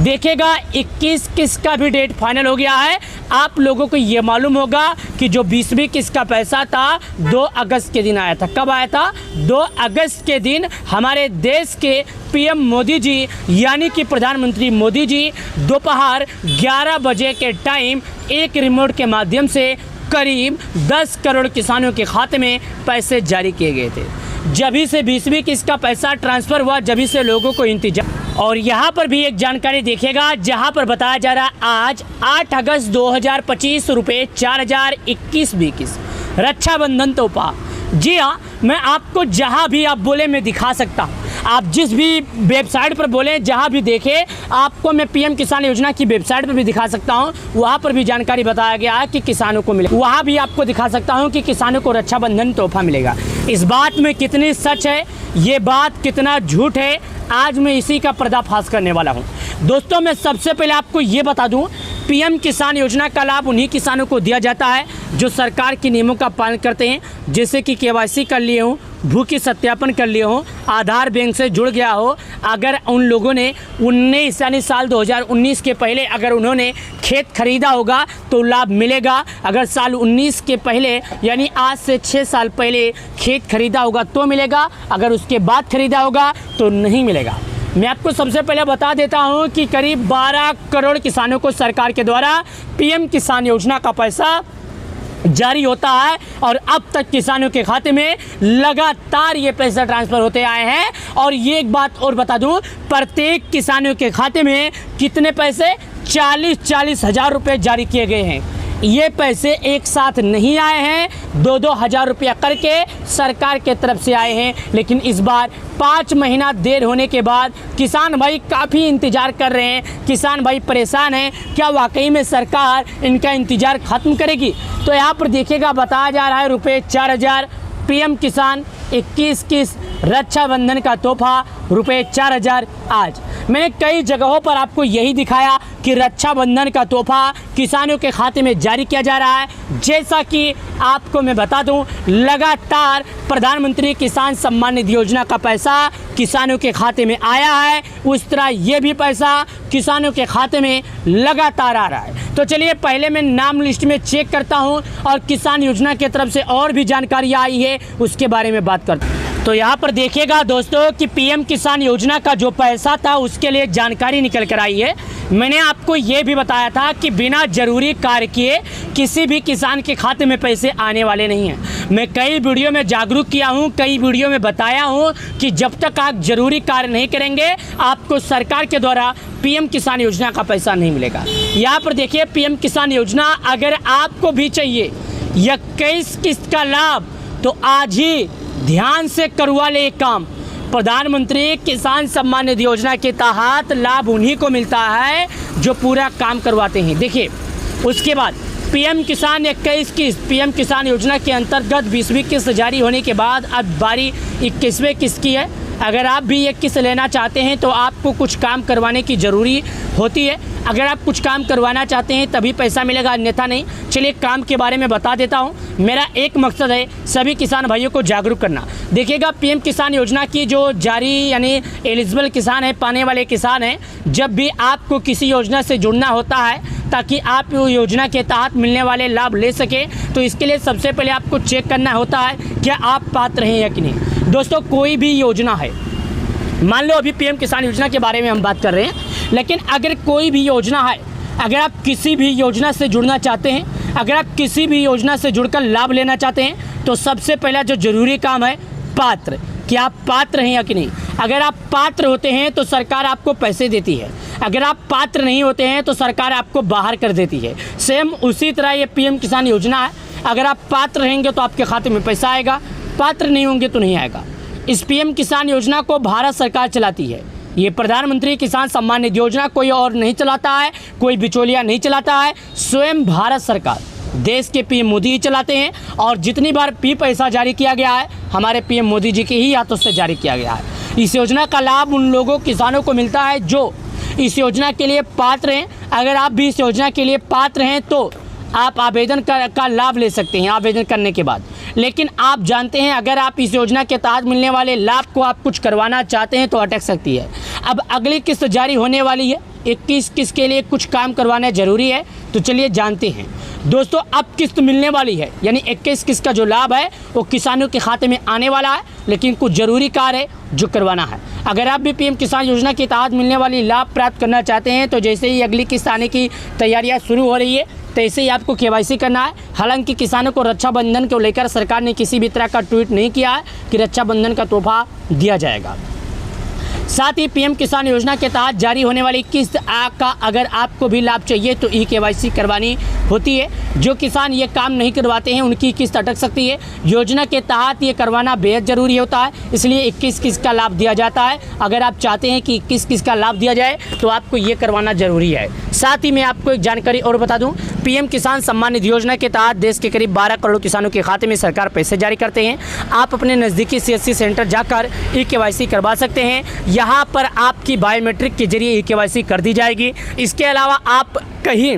A: देखिएगा 21 किस्त का भी डेट फाइनल हो गया है। आप लोगों को ये मालूम होगा कि जो 20वीं किस्त का पैसा था 2 अगस्त के दिन आया था। कब आया था? 2 अगस्त के दिन हमारे देश के पीएम मोदी जी यानी कि प्रधानमंत्री मोदी जी दोपहर 11 बजे के टाइम एक रिमोट के माध्यम से करीब 10 करोड़ किसानों के खाते में पैसे जारी किए गए थे। जभी से 20वीं किस्त का पैसा ट्रांसफ़र हुआ, जभी से लोगों को इंतजार। और यहाँ पर भी एक जानकारी देखिएगा जहाँ पर बताया जा रहा है आज 8 अगस्त 2025 रुपये 4021 रक्षाबंधन तोहफा। जी हाँ, मैं आपको जहाँ भी आप बोले मैं दिखा सकता हूँ। आप जिस भी वेबसाइट पर बोले, जहाँ भी देखें, आपको मैं पीएम किसान योजना की वेबसाइट पर भी दिखा सकता हूँ। वहाँ पर भी जानकारी बताया गया है कि किसानों को मिले। वहाँ भी आपको दिखा सकता हूँ कि किसानों को रक्षाबंधन तोहफा मिलेगा। इस बात में कितनी सच है, ये बात कितना झूठ है, आज मैं इसी का पर्दाफाश करने वाला हूँ। दोस्तों, मैं सबसे पहले आपको ये बता दूँ, पीएम किसान योजना का लाभ उन्हीं किसानों को दिया जाता है जो सरकार के नियमों का पालन करते हैं, जैसे कि केवाईसी कर लिए हों, भूखी सत्यापन कर लिए हों, आधार बैंक से जुड़ गया हो। अगर उन लोगों ने 19 यानी साल 2019 के पहले अगर उन्होंने खेत खरीदा होगा तो लाभ मिलेगा। अगर साल 19 के पहले यानी आज से 6 साल पहले खेत खरीदा होगा तो मिलेगा, अगर उसके बाद खरीदा होगा तो नहीं मिलेगा। मैं आपको सबसे पहले बता देता हूं कि करीब 12 करोड़ किसानों को सरकार के द्वारा पीएम किसान योजना का पैसा जारी होता है और अब तक किसानों के खाते में लगातार ये पैसा ट्रांसफ़र होते आए हैं। और ये एक बात और बता दूं, प्रत्येक किसानों के खाते में कितने पैसे 40-40 हज़ार रुपये जारी किए गए हैं। ये पैसे एक साथ नहीं आए हैं, 2-2 हज़ार रुपया करके सरकार के तरफ से आए हैं। लेकिन इस बार 5 महीना देर होने के बाद किसान भाई काफ़ी इंतज़ार कर रहे हैं, किसान भाई परेशान हैं। क्या वाकई में सरकार इनका इंतज़ार ख़त्म करेगी? तो यहाँ पर देखिएगा बताया जा रहा है रुपये 4000 पीएम किसान 21 किस्त रक्षाबंधन का तोहफा रुपये 4000। आज मैंने कई जगहों पर आपको यही दिखाया कि रक्षाबंधन का तोहफा किसानों के खाते में जारी किया जा रहा है। जैसा कि आपको मैं बता दूं, लगातार प्रधानमंत्री किसान सम्मान निधि योजना का पैसा किसानों के खाते में आया है, उस तरह ये भी पैसा किसानों के खाते में लगातार आ रहा है। तो चलिए पहले मैं नाम लिस्ट में चेक करता हूं और किसान योजना की तरफ से और भी जानकारी आई है उसके बारे में बात करता हूं। तो यहाँ पर देखिएगा दोस्तों कि पीएम किसान योजना का जो पैसा था उसके लिए जानकारी निकल कर आई है। मैंने आपको ये भी बताया था कि बिना जरूरी कार्य किए किसी भी किसान के खाते में पैसे आने वाले नहीं हैं। मैं कई वीडियो में जागरूक किया हूँ, कई वीडियो में बताया हूँ कि जब तक आप जरूरी कार्य नहीं करेंगे आपको सरकार के द्वारा पीएम किसान योजना का पैसा नहीं मिलेगा। यहाँ पर देखिए पीएम किसान योजना अगर आपको भी चाहिए 21 किस्त का लाभ तो आज ही ध्यान से करवा ले एक काम। प्रधानमंत्री किसान सम्मान निधि योजना के तहत लाभ उन्हीं को मिलता है जो पूरा काम करवाते हैं। देखिए उसके बाद पीएम किसान 21 किस्त, पीएम किसान योजना के अंतर्गत 20वीं किस्त जारी होने के बाद अब बारी 21वें किस्त की है। अगर आप भी एक किस्त लेना चाहते हैं तो आपको कुछ काम करवाने की ज़रूरी होती है। अगर आप कुछ काम करवाना चाहते हैं तभी पैसा मिलेगा, अन्यथा नहीं। चलिए काम के बारे में बता देता हूं। मेरा एक मकसद है सभी किसान भाइयों को जागरूक करना। देखिएगा पीएम किसान योजना की जो जारी यानी एलिजिबल किसान है, पाने वाले किसान हैं, जब भी आपको किसी योजना से जुड़ना होता है ताकि आप योजना के तहत मिलने वाले लाभ ले सकें, तो इसके लिए सबसे पहले आपको चेक करना होता है क्या आप पात्र हैं या कि नहीं। दोस्तों कोई भी योजना है, मान लो अभी पीएम किसान योजना के बारे में हम बात कर रहे हैं, लेकिन अगर कोई भी योजना है, अगर आप किसी भी योजना से जुड़ना चाहते हैं, अगर आप किसी भी योजना से जुड़कर लाभ लेना चाहते हैं, तो सबसे पहला जो ज़रूरी काम है पात्र, कि आप पात्र हैं या कि नहीं। अगर आप पात्र होते हैं तो सरकार आपको पैसे देती है, अगर आप पात्र नहीं होते हैं तो सरकार आपको बाहर कर देती है। सेम उसी तरह ये पीएम किसान योजना है, अगर आप पात्र रहेंगे तो आपके खाते में पैसा आएगा, पात्र नहीं होंगे तो नहीं आएगा। इस पीएम किसान योजना को भारत सरकार चलाती है। ये प्रधानमंत्री किसान सम्मान निधि योजना कोई और नहीं चलाता है, कोई बिचौलिया नहीं चलाता है, स्वयं भारत सरकार देश के पीएम मोदी ही चलाते हैं। और जितनी बार पैसा जारी किया गया है हमारे पीएम मोदी जी के ही हाथों से जारी किया गया है। इस योजना का लाभ उन लोगों किसानों को मिलता है जो इस योजना के लिए पात्र हैं। अगर आप भी इस योजना के लिए पात्र हैं तो आप आवेदन का लाभ ले सकते हैं आवेदन करने के बाद। लेकिन आप जानते हैं अगर आप इस योजना के तहत मिलने वाले लाभ को आप कुछ करवाना चाहते हैं तो अटक सकती है। अब अगली किस्त जारी होने वाली है, 21 किस्त के लिए कुछ काम करवाना ज़रूरी है। तो चलिए जानते हैं दोस्तों, अब किस्त मिलने वाली है, यानी 21 किस्त का जो लाभ है वो किसानों के खाते में आने वाला है। लेकिन कुछ ज़रूरी कार्य है जो करवाना है। अगर आप भी पीएम किसान योजना के तहत मिलने वाली लाभ प्राप्त करना चाहते हैं तो जैसे ही अगली किस्त आने की तैयारियां शुरू हो रही है तैसे ही आपको केवाईसी करना है। हालांकि किसानों को रक्षाबंधन को लेकर सरकार ने किसी भी तरह का ट्वीट नहीं किया है कि रक्षाबंधन का तोहफा दिया जाएगा। साथ ही पीएम किसान योजना के तहत जारी होने वाली किस्त का अगर आपको भी लाभ चाहिए तो केवाईसी करवानी होती है। जो किसान ये काम नहीं करवाते हैं उनकी किस्त अटक सकती है। योजना के तहत ये करवाना बेहद ज़रूरी होता है, इसलिए 21 किस्त का लाभ दिया जाता है। अगर आप चाहते हैं कि 21 किस्त का लाभ दिया जाए तो आपको ये करवाना ज़रूरी है। साथ ही मैं आपको एक जानकारी और बता दूं, पीएम किसान सम्मान निधि योजना के तहत देश के करीब 12 करोड़ किसानों के खाते में सरकार पैसे जारी करते हैं। आप अपने नज़दीकी सीएससी सेंटर जाकर केवाईसी करवा सकते हैं। यहाँ पर आपकी बायोमेट्रिक के जरिए केवाईसी कर दी जाएगी। इसके अलावा आप कहीं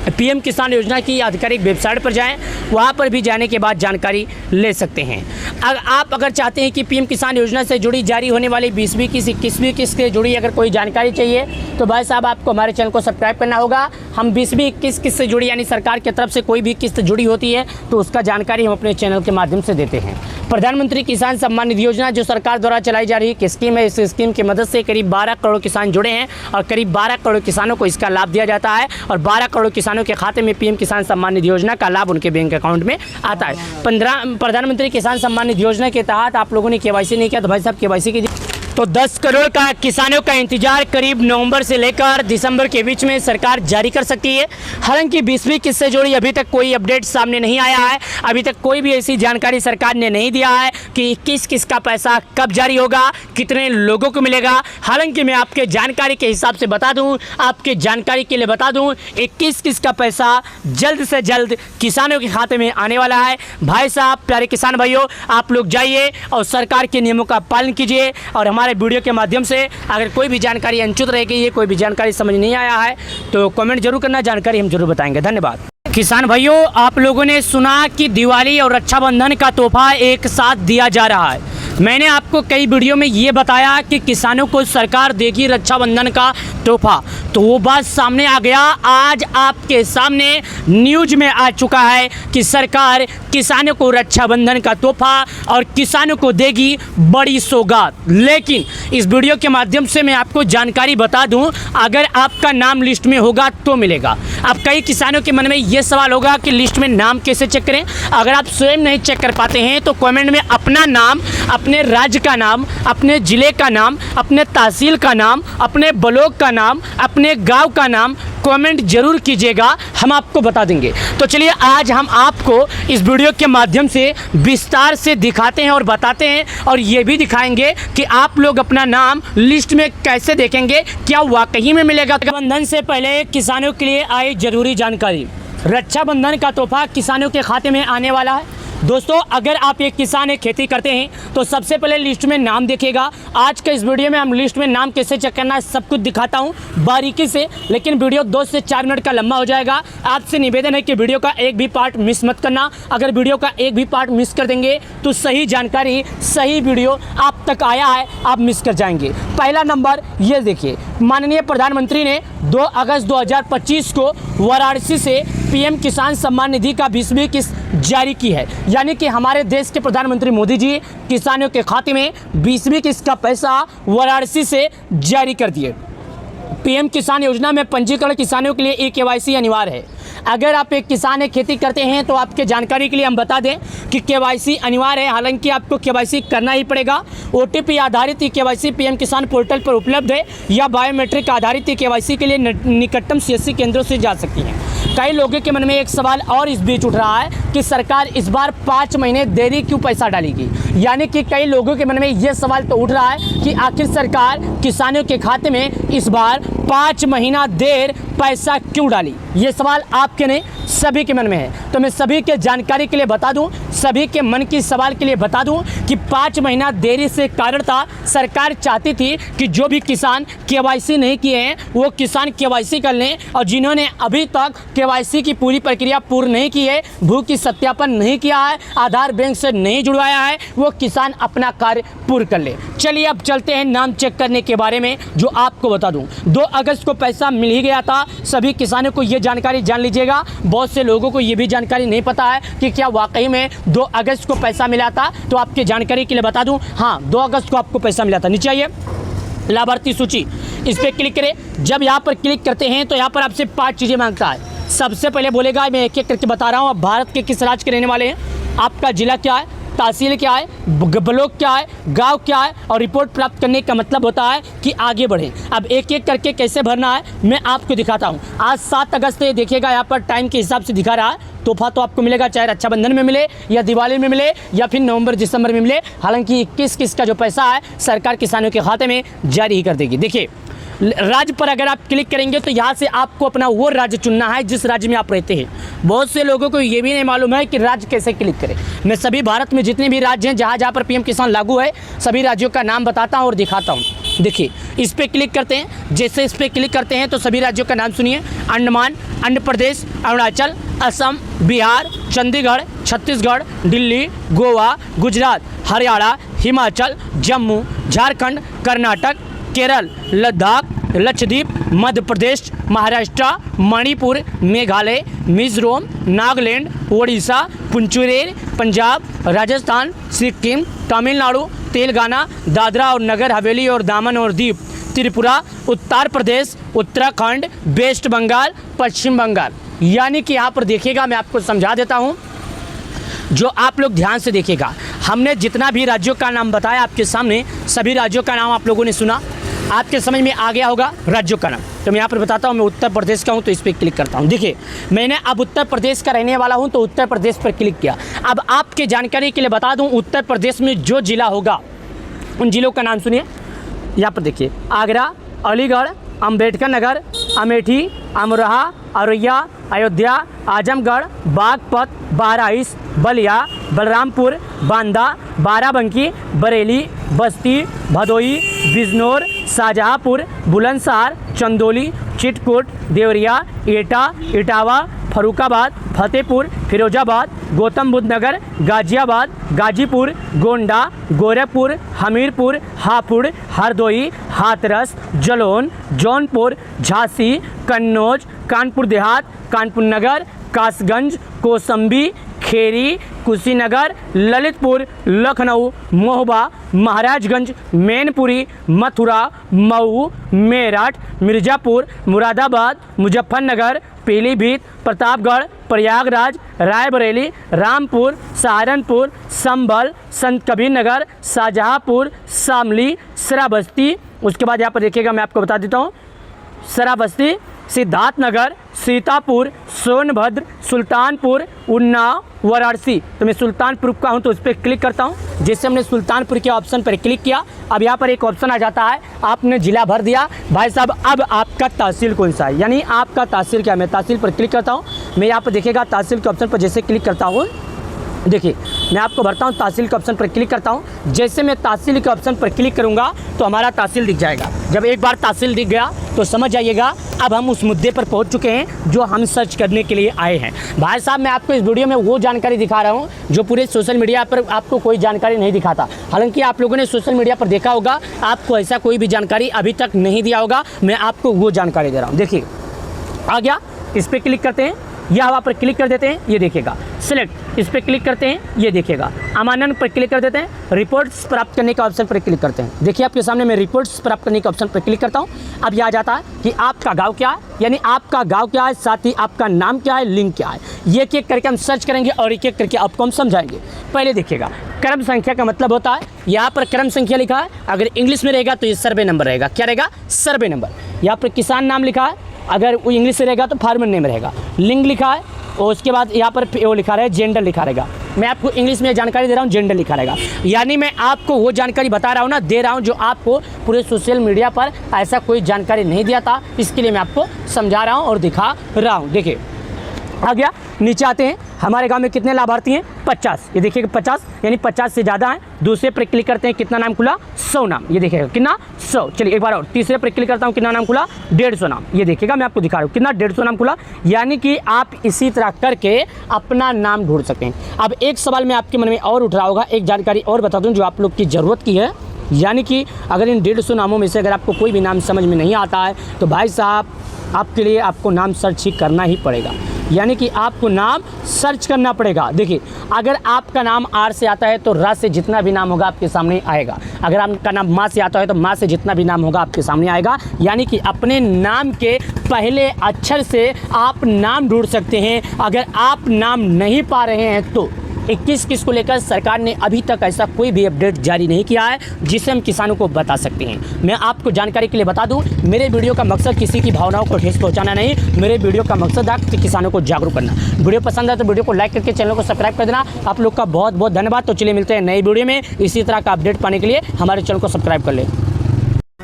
A: पीएम किसान योजना की आधिकारिक वेबसाइट पर जाएं, वहां पर भी जाने के बाद जानकारी ले सकते हैं। आप अगर चाहते हैं कि पीएम किसान योजना से जुड़ी जारी होने वाली 20वीं किस्त 21वीं किस्त से जुड़ी अगर कोई जानकारी चाहिए तो भाई साहब आपको हमारे चैनल को सब्सक्राइब करना होगा। हम 20वीं 21 किस्त से जुड़ी यानी सरकार की तरफ से कोई भी किस्त जुड़ी होती है तो उसका जानकारी हम अपने चैनल के माध्यम से देते हैं। प्रधानमंत्री किसान सम्मान निधि योजना जो सरकार द्वारा चलाई जा रही स्कीम है, इस स्कीम की मदद से करीब 12 करोड़ किसान जुड़े हैं और करीब 12 करोड़ किसानों को इसका लाभ दिया जाता है और 12 करोड़ किसानों के खाते में पीएम किसान सम्मान निधि योजना का लाभ उनके बैंक अकाउंट में आता है। प्रधानमंत्री किसान सम्मान निधि योजना के तहत आप लोगों ने केवाईसी नहीं किया तो भाई साहब केवाईसी कीजिए। तो 10 करोड़ का किसानों का इंतजार करीब नवंबर से लेकर दिसंबर के बीच में सरकार जारी कर सकती है। हालांकि 20वीं किस्त से जुड़ी अभी तक कोई अपडेट सामने नहीं आया है। अभी तक कोई भी ऐसी जानकारी सरकार ने नहीं दिया है कि 21 किस्त का पैसा कब जारी होगा, कितने लोगों को मिलेगा। हालांकि मैं आपके जानकारी के हिसाब से बता दूं, आपके जानकारी के लिए बता दूं, 21 किस्त का पैसा जल्द से जल्द किसानों के खाते में आने वाला है। भाई साहब, प्यारे किसान भाइयों, आप लोग जाइए और सरकार के नियमों का पालन कीजिए। और हमारे वीडियो के माध्यम से अगर कोई भी जानकारी अनचुत रह गई है, कोई भी जानकारी समझ नहीं आया है तो कमेंट जरूर करना, जानकारी हम जरूर बताएंगे। धन्यवाद। किसान भाइयों, आप लोगों ने सुना कि दिवाली और रक्षाबंधन का तोहफा एक साथ दिया जा रहा है। मैंने आपको कई वीडियो में ये बताया कि किसानों को सरकार देगी रक्षाबंधन का तोहफा, तो वो बात सामने आ गया। आज आपके सामने न्यूज में आ चुका है कि सरकार किसानों को रक्षाबंधन का तोहफा और किसानों को देगी बड़ी सौगात। लेकिन इस वीडियो के माध्यम से मैं आपको जानकारी बता दूं, अगर आपका नाम लिस्ट में होगा तो मिलेगा। अब कई किसानों के मन में ये सवाल होगा कि लिस्ट में नाम कैसे चेक करें। अगर आप स्वयं नहीं चेक कर पाते हैं तो कमेंट में अपना नाम, अपने राज्य का नाम, अपने ज़िले का नाम, अपने तहसील का नाम, अपने ब्लॉक का नाम, अपने गांव का नाम कमेंट जरूर कीजिएगा, हम आपको बता देंगे। तो चलिए आज हम आपको इस वीडियो के माध्यम से विस्तार से दिखाते हैं और बताते हैं और ये भी दिखाएंगे कि आप लोग अपना नाम लिस्ट में कैसे देखेंगे, क्या वाकई में मिलेगा। रक्षाबंधन से पहले किसानों के लिए आई जरूरी जानकारी, रक्षाबंधन का तोहफा किसानों के खाते में आने वाला है। दोस्तों, अगर आप एक किसान एक खेती करते हैं तो सबसे पहले लिस्ट में नाम देखिएगा। आज के इस वीडियो में हम लिस्ट में नाम कैसे चेक करना है सब कुछ दिखाता हूं बारीकी से, लेकिन वीडियो 2 से 4 मिनट का लंबा हो जाएगा। आपसे निवेदन है कि वीडियो का एक भी पार्ट मिस मत करना। अगर वीडियो का एक भी पार्ट मिस कर देंगे तो सही जानकारी, सही वीडियो आप तक आया है आप मिस कर जाएंगे। पहला नंबर ये देखिए, माननीय प्रधानमंत्री ने 2 अगस्त 2025 को वाराणसी से पीएम किसान सम्मान निधि का 20वीं किस्त जारी की है। यानी कि हमारे देश के प्रधानमंत्री मोदी जी किसानों के खाते में 20वीं किस्त का पैसा वाराणसी से जारी कर दिए। पीएम किसान योजना में पंजीकरण किसानों के लिए केवाईसी अनिवार्य है। अगर आप एक किसान एक खेती करते हैं तो आपके जानकारी के लिए हम बता दें कि केवाईसी अनिवार्य है। हालांकि आपको केवाईसी करना ही पड़ेगा। ओटीपी आधारित केवाईसी पीएम किसान पोर्टल पर उपलब्ध है या बायोमेट्रिक आधारित केवाईसी के लिए निकटतम सीएससी केंद्रों से जा सकती हैं। कई लोगों के मन में एक सवाल और इस बीच उठ रहा है कि सरकार इस बार 5 महीने देरी क्यों पैसा डालेगी। यानी कि कई लोगों के मन में ये सवाल तो उठ रहा है कि आखिर सरकार किसानों के खाते में इस बार 5 महीना देर पैसा क्यों डाली। ये सवाल आपके नहीं, सभी के मन में है। तो मैं सभी के जानकारी के लिए बता दूं, सभी के मन की सवाल के लिए बता दूं कि 5 महीना देरी से कारण था, सरकार चाहती थी कि जो भी किसान केवाईसी नहीं किए हैं वो किसान केवाईसी कर लें, और जिन्होंने अभी तक केवाईसी की पूरी प्रक्रिया पूर्ण नहीं की है, भू की सत्यापन नहीं किया है, आधार बैंक से नहीं जुड़वाया है, वो किसान अपना कार्य पूर्ण कर ले। चलिए अब चलते हैं नाम चेक करने के बारे में, जो आपको बता दूं 2 अगस्त को पैसा मिल ही गया था। सभी किसानों को ये जानकारी जान लीजिएगा। बहुत से लोगों को ये भी जानकारी नहीं पता है कि क्या वाकई में 2 अगस्त को पैसा मिला था। तो आपकी जानकारी के लिए बता दूं, हाँ 2 अगस्त को आपको पैसा मिला था। नीचे आइए, लाभार्थी सूची, इस पर क्लिक करें। जब यहाँ पर क्लिक करते हैं तो यहाँ पर आपसे 5 चीज़ें मांगता है। सबसे पहले बोलेगा, मैं एक एक करके बता रहा हूँ, आप भारत के किस राज्य के रहने वाले हैं, आपका जिला क्या है, तहसील क्या है, ब्लॉक क्या है, गांव क्या है, और रिपोर्ट प्राप्त करने का मतलब होता है कि आगे बढ़ें। अब एक एक करके कैसे भरना है मैं आपको दिखाता हूं। आज 7 अगस्त है, देखिएगा यहाँ पर टाइम के हिसाब से दिखा रहा है। तोहफा तो आपको मिलेगा, चाहे रक्षाबंधन में मिले या दिवाली में मिले या फिर नवंबर दिसंबर में मिले। हालांकि 21 का जो पैसा है सरकार किसानों के खाते में जारी ही कर देगी। देखिए राज्य पर अगर आप क्लिक करेंगे तो यहाँ से आपको अपना वो राज्य चुनना है जिस राज्य में आप रहते हैं। बहुत से लोगों को ये भी नहीं मालूम है कि राज्य कैसे क्लिक करें। मैं सभी भारत में जितने भी राज्य हैं जहाँ जहाँ पर पीएम किसान लागू है, सभी राज्यों का नाम बताता हूँ और दिखाता हूँ। देखिए इस पर क्लिक करते हैं, जैसे इस पर क्लिक करते हैं तो सभी राज्यों का नाम सुनिए। अंडमान, आंध्र प्रदेश, अरुणाचल, असम, बिहार, चंडीगढ़, छत्तीसगढ़, दिल्ली, गोवा, गुजरात, हरियाणा, हिमाचल, जम्मू, झारखंड, कर्नाटक, केरल, लद्दाख, लक्षद्वीप, मध्य प्रदेश, महाराष्ट्र, मणिपुर, मेघालय, मिजोरम, नागालैंड, ओडिशा, पुंचुरेर, पंजाब, राजस्थान, सिक्किम, तमिलनाडु, तेलंगाना, दादरा और नगर हवेली और दामन और दीव, त्रिपुरा, उत्तर प्रदेश, उत्तराखंड, वेस्ट बंगाल, पश्चिम बंगाल। यानी कि यहाँ पर देखिएगा, मैं आपको समझा देता हूँ, जो आप लोग ध्यान से देखिएगा। हमने जितना भी राज्यों का नाम बताया आपके सामने, सभी राज्यों का नाम आप लोगों ने सुना, आपके समझ में आ गया होगा राज्यों का नाम। तो मैं यहाँ पर बताता हूँ, मैं उत्तर प्रदेश का हूँ तो इस पर क्लिक करता हूँ। देखिए मैंने अब उत्तर प्रदेश का रहने वाला हूँ तो उत्तर प्रदेश पर क्लिक किया। अब आपके जानकारी के लिए बता दूँ, उत्तर प्रदेश में जो जिला होगा उन जिलों का नाम सुनिए। यहाँ पर देखिए, आगरा, अलीगढ़, अम्बेडकर नगर, अमेठी, अमरोहा, औरैया, अयोध्या, आजमगढ़, बागपत, बहराइच, बलिया, बलरामपुर, बांदा, बाराबंकी, बरेली, बस्ती, भदोई, बिजनौर, शाहजहाँपुर, बुलंदशहर, चंदौली, चित्रकूट, देवरिया, एटा, इटावा, फरुखाबाद, फतेहपुर, फिरोजाबाद, गौतम बुद्ध नगर, गाजियाबाद, गाजीपुर, गोंडा, गोरखपुर, हमीरपुर, हापुड़, हरदोई, हाथरस, जलौन, जौनपुर, झांसी, कन्नौज, कानपुर देहात, कानपुर नगर, कासगंज, कौशाम्बी, खेरी, कुशीनगर, ललितपुर, लखनऊ, महोबा, महाराजगंज, मैनपुरी, मथुरा, मऊ, मेरठ, मिर्ज़ापुर, मुरादाबाद, मुजफ्फरनगर, पीलीभीत, प्रतापगढ़, प्रयागराज, रायबरेली, रामपुर, सहारनपुर, संभल, संत कबीर नगर, शाहजहाँपुर, शामली, श्रावस्ती। उसके बाद यहाँ पर देखिएगा, मैं आपको बता देता हूँ, श्रावस्ती, सिद्धार्थनगर, सीतापुर, सोनभद्र, सुल्तानपुर, उन्नाव, वाराणसी। तो मैं सुल्तानपुर का हूँ तो उस पर क्लिक करता हूँ। जैसे हमने सुल्तानपुर के ऑप्शन पर क्लिक किया, अब यहाँ पर एक ऑप्शन आ जाता है, आपने जिला भर दिया। भाई साहब अब आपका तहसील कौन सा है, यानी आपका तहसील क्या है। मैं तहसील पर क्लिक करता हूँ। मैं यहाँ पर देखिएगा तहसील के ऑप्शन पर जैसे क्लिक करता हूँ, देखिए मैं आपको भरता हूँ, तहसील के ऑप्शन पर क्लिक करता हूँ। जैसे मैं तहसील के ऑप्शन पर क्लिक करूँगा तो हमारा तहसील दिख जाएगा। जब एक बार तहसील दिख गया तो समझ जाइएगा अब हम उस मुद्दे पर पहुँच चुके हैं जो हम सर्च करने के लिए आए हैं। भाई साहब मैं आपको इस वीडियो में वो जानकारी दिखा रहा हूँ जो पूरे सोशल मीडिया पर आपको कोई जानकारी नहीं दिखाता। हालांकि आप लोगों ने सोशल मीडिया पर देखा होगा, आपको ऐसा कोई भी जानकारी अभी तक नहीं दिया होगा, मैं आपको वो जानकारी दे रहा हूँ। देखिए आ गया, इस पर क्लिक करते हैं, या वहाँ पर क्लिक कर देते हैं, ये देखिएगा सिलेक्ट, इस पर क्लिक करते हैं, ये देखिएगा अमानन पर क्लिक कर देते हैं, रिपोर्ट्स प्राप्त करने का ऑप्शन पर क्लिक करते हैं। देखिए आपके सामने मैं रिपोर्ट्स प्राप्त करने के ऑप्शन पर क्लिक करता हूँ। अब यह आ जाता है कि आपका गांव क्या है, यानी आपका गांव क्या है, साथ ही आपका नाम क्या है, लिंक क्या है। ये एक एक करके हम सर्च करेंगे और एक एक करके आपको हम समझाएंगे। पहले देखिएगा क्रम संख्या का मतलब होता है, यहाँ पर क्रम संख्या लिखा है, अगर इंग्लिश में रहेगा तो ये सर्वे नंबर रहेगा। क्या रहेगा, सर्वे नंबर। यहाँ पर किसान नाम लिखा है, अगर वो इंग्लिश से रहेगा तो फार्मर नेम रहेगा। लिंग लिखा है, और उसके बाद यहाँ पर वो लिखा रहेगा जेंडर लिखा रहेगा। मैं आपको इंग्लिश में जानकारी दे रहा हूँ, जेंडर लिखा रहेगा। यानी मैं आपको वो जानकारी बता रहा हूँ ना, दे रहा हूँ जो आपको पूरे सोशल मीडिया पर ऐसा कोई जानकारी नहीं दिया था, इसके लिए मैं आपको समझा रहा हूँ और दिखा रहा हूँ। देखिए आ गया, नीचे आते हैं। हमारे गांव में कितने लाभार्थी हैं? 50। ये देखिएगा 50 यानी 50 से ज़्यादा हैं। दूसरे पर क्लिक करते हैं, कितना नाम खुला? 100 नाम। ये देखिएगा कितना? 100। चलिए एक बार और तीसरे पर क्लिक करता हूँ, कितना नाम खुला? 150 नाम। ये देखिएगा मैं आपको दिखा रहा हूँ कितना 150 नाम खुला। यानी कि आप इसी तरह करके अपना नाम ढूंढ सकते हैं। अब एक सवाल में आपके मन में और उठ रहा होगा, एक जानकारी और बता दूँ जो आप लोग की ज़रूरत की है। यानी कि अगर इन 150 नामों में से अगर आपको कोई भी नाम समझ में नहीं आता है तो भाई साहब आपके लिए आपको नाम सर्च ही करना ही पड़ेगा। यानी कि आपको नाम सर्च करना पड़ेगा। देखिए अगर आपका नाम आर से आता है तो रा से जितना भी नाम होगा आपके सामने आएगा। अगर आपका नाम माँ से आता है तो माँ से जितना भी नाम होगा आपके सामने आएगा। यानी कि अपने नाम के पहले अक्षर से आप नाम ढूंढ सकते हैं। अगर आप नाम नहीं पा रहे हैं तो 21 को लेकर सरकार ने अभी तक ऐसा कोई भी अपडेट जारी नहीं किया है जिसे हम किसानों को बता सकते हैं। मैं आपको जानकारी के लिए बता दूं, मेरे वीडियो का मकसद किसी की भावनाओं को ठेस पहुंचाना नहीं, मेरे वीडियो का मकसद है किसानों को जागरूक करना। वीडियो पसंद है तो वीडियो को लाइक करके चैनल को सब्सक्राइब कर देना। आप लोग का बहुत बहुत धन्यवाद। तो चलिए मिलते हैं नई वीडियो में। इसी तरह का अपडेट पाने के लिए हमारे चैनल को सब्सक्राइब कर ले।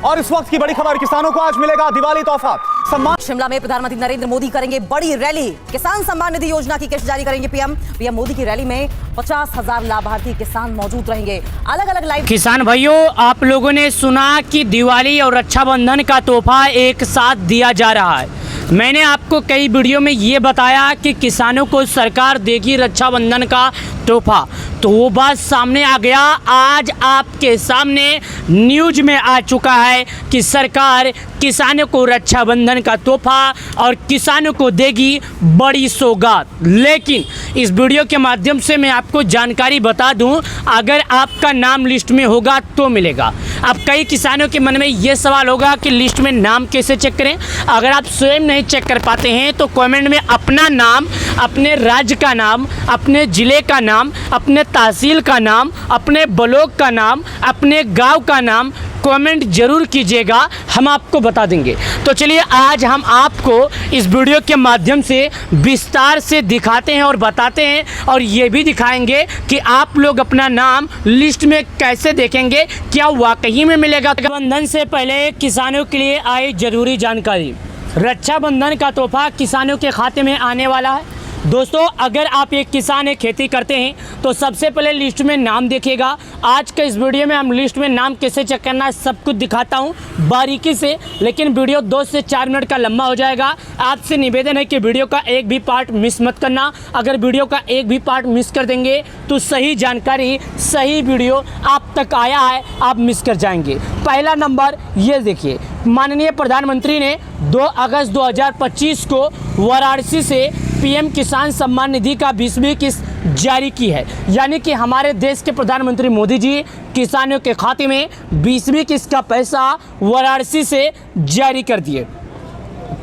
B: और इस वक्त की बड़ी खबर, किसानों को आज मिलेगा दिवाली तोहफा। सम्मान
C: शिमला में प्रधानमंत्री नरेंद्र मोदी करेंगे बड़ी रैली। किसान सम्मान निधि योजना की किस्त जारी करेंगे पीएम मोदी की रैली में 50,000 लाभार्थी किसान मौजूद रहेंगे। अलग अलग लाइव
A: किसान भाइयों, आप लोगों ने सुना कि दिवाली और रक्षाबंधन का तोहफा एक साथ दिया जा रहा है। मैंने आपको कई वीडियो में ये बताया कि किसानों को सरकार देगी रक्षाबंधन का तोहफा, तो वो बात सामने आ गया। आज आपके सामने न्यूज में आ चुका है कि सरकार किसानों को रक्षाबंधन का तोहफा और किसानों को देगी बड़ी सौगात। लेकिन इस वीडियो के माध्यम से मैं आपको जानकारी बता दूं, अगर आपका नाम लिस्ट में होगा तो मिलेगा। अब कई किसानों के मन में ये सवाल होगा कि लिस्ट में नाम कैसे चेक करें। अगर आप स्वयं नहीं चेक कर पाते हैं तो कमेंट में अपना नाम, अपने राज्य का नाम, अपने ज़िले का नाम, अपने तहसील का नाम, अपने ब्लॉक का नाम, अपने गांव का नाम कमेंट जरूर कीजिएगा, हम आपको बता देंगे। तो चलिए आज हम आपको इस वीडियो के माध्यम से विस्तार से दिखाते हैं और बताते हैं, और ये भी दिखाएंगे कि आप लोग अपना नाम लिस्ट में कैसे देखेंगे, क्या वाकई में मिलेगा। रक्षाबंधन से पहले किसानों के लिए आई जरूरी जानकारी। रक्षाबंधन का तोहफा किसानों के खाते में आने वाला है। दोस्तों अगर आप एक किसान एक खेती करते हैं तो सबसे पहले लिस्ट में नाम देखिएगा। आज के इस वीडियो में हम लिस्ट में नाम कैसे चेक करना है सब कुछ दिखाता हूं बारीकी से, लेकिन वीडियो 2 से 4 मिनट का लंबा हो जाएगा। आपसे निवेदन है कि वीडियो का एक भी पार्ट मिस मत करना। अगर वीडियो का एक भी पार्ट मिस कर देंगे तो सही जानकारी, सही वीडियो आप तक आया है आप मिस कर जाएंगे। पहला नंबर ये देखिए, माननीय प्रधानमंत्री ने 2 अगस्त 2025 को वाराणसी से पीएम किसान सम्मान निधि का 20वीं किस्त जारी की है। यानी कि हमारे देश के प्रधानमंत्री मोदी जी किसानों के खाते में 20वीं किस्त का पैसा वाराणसी से जारी कर दिए।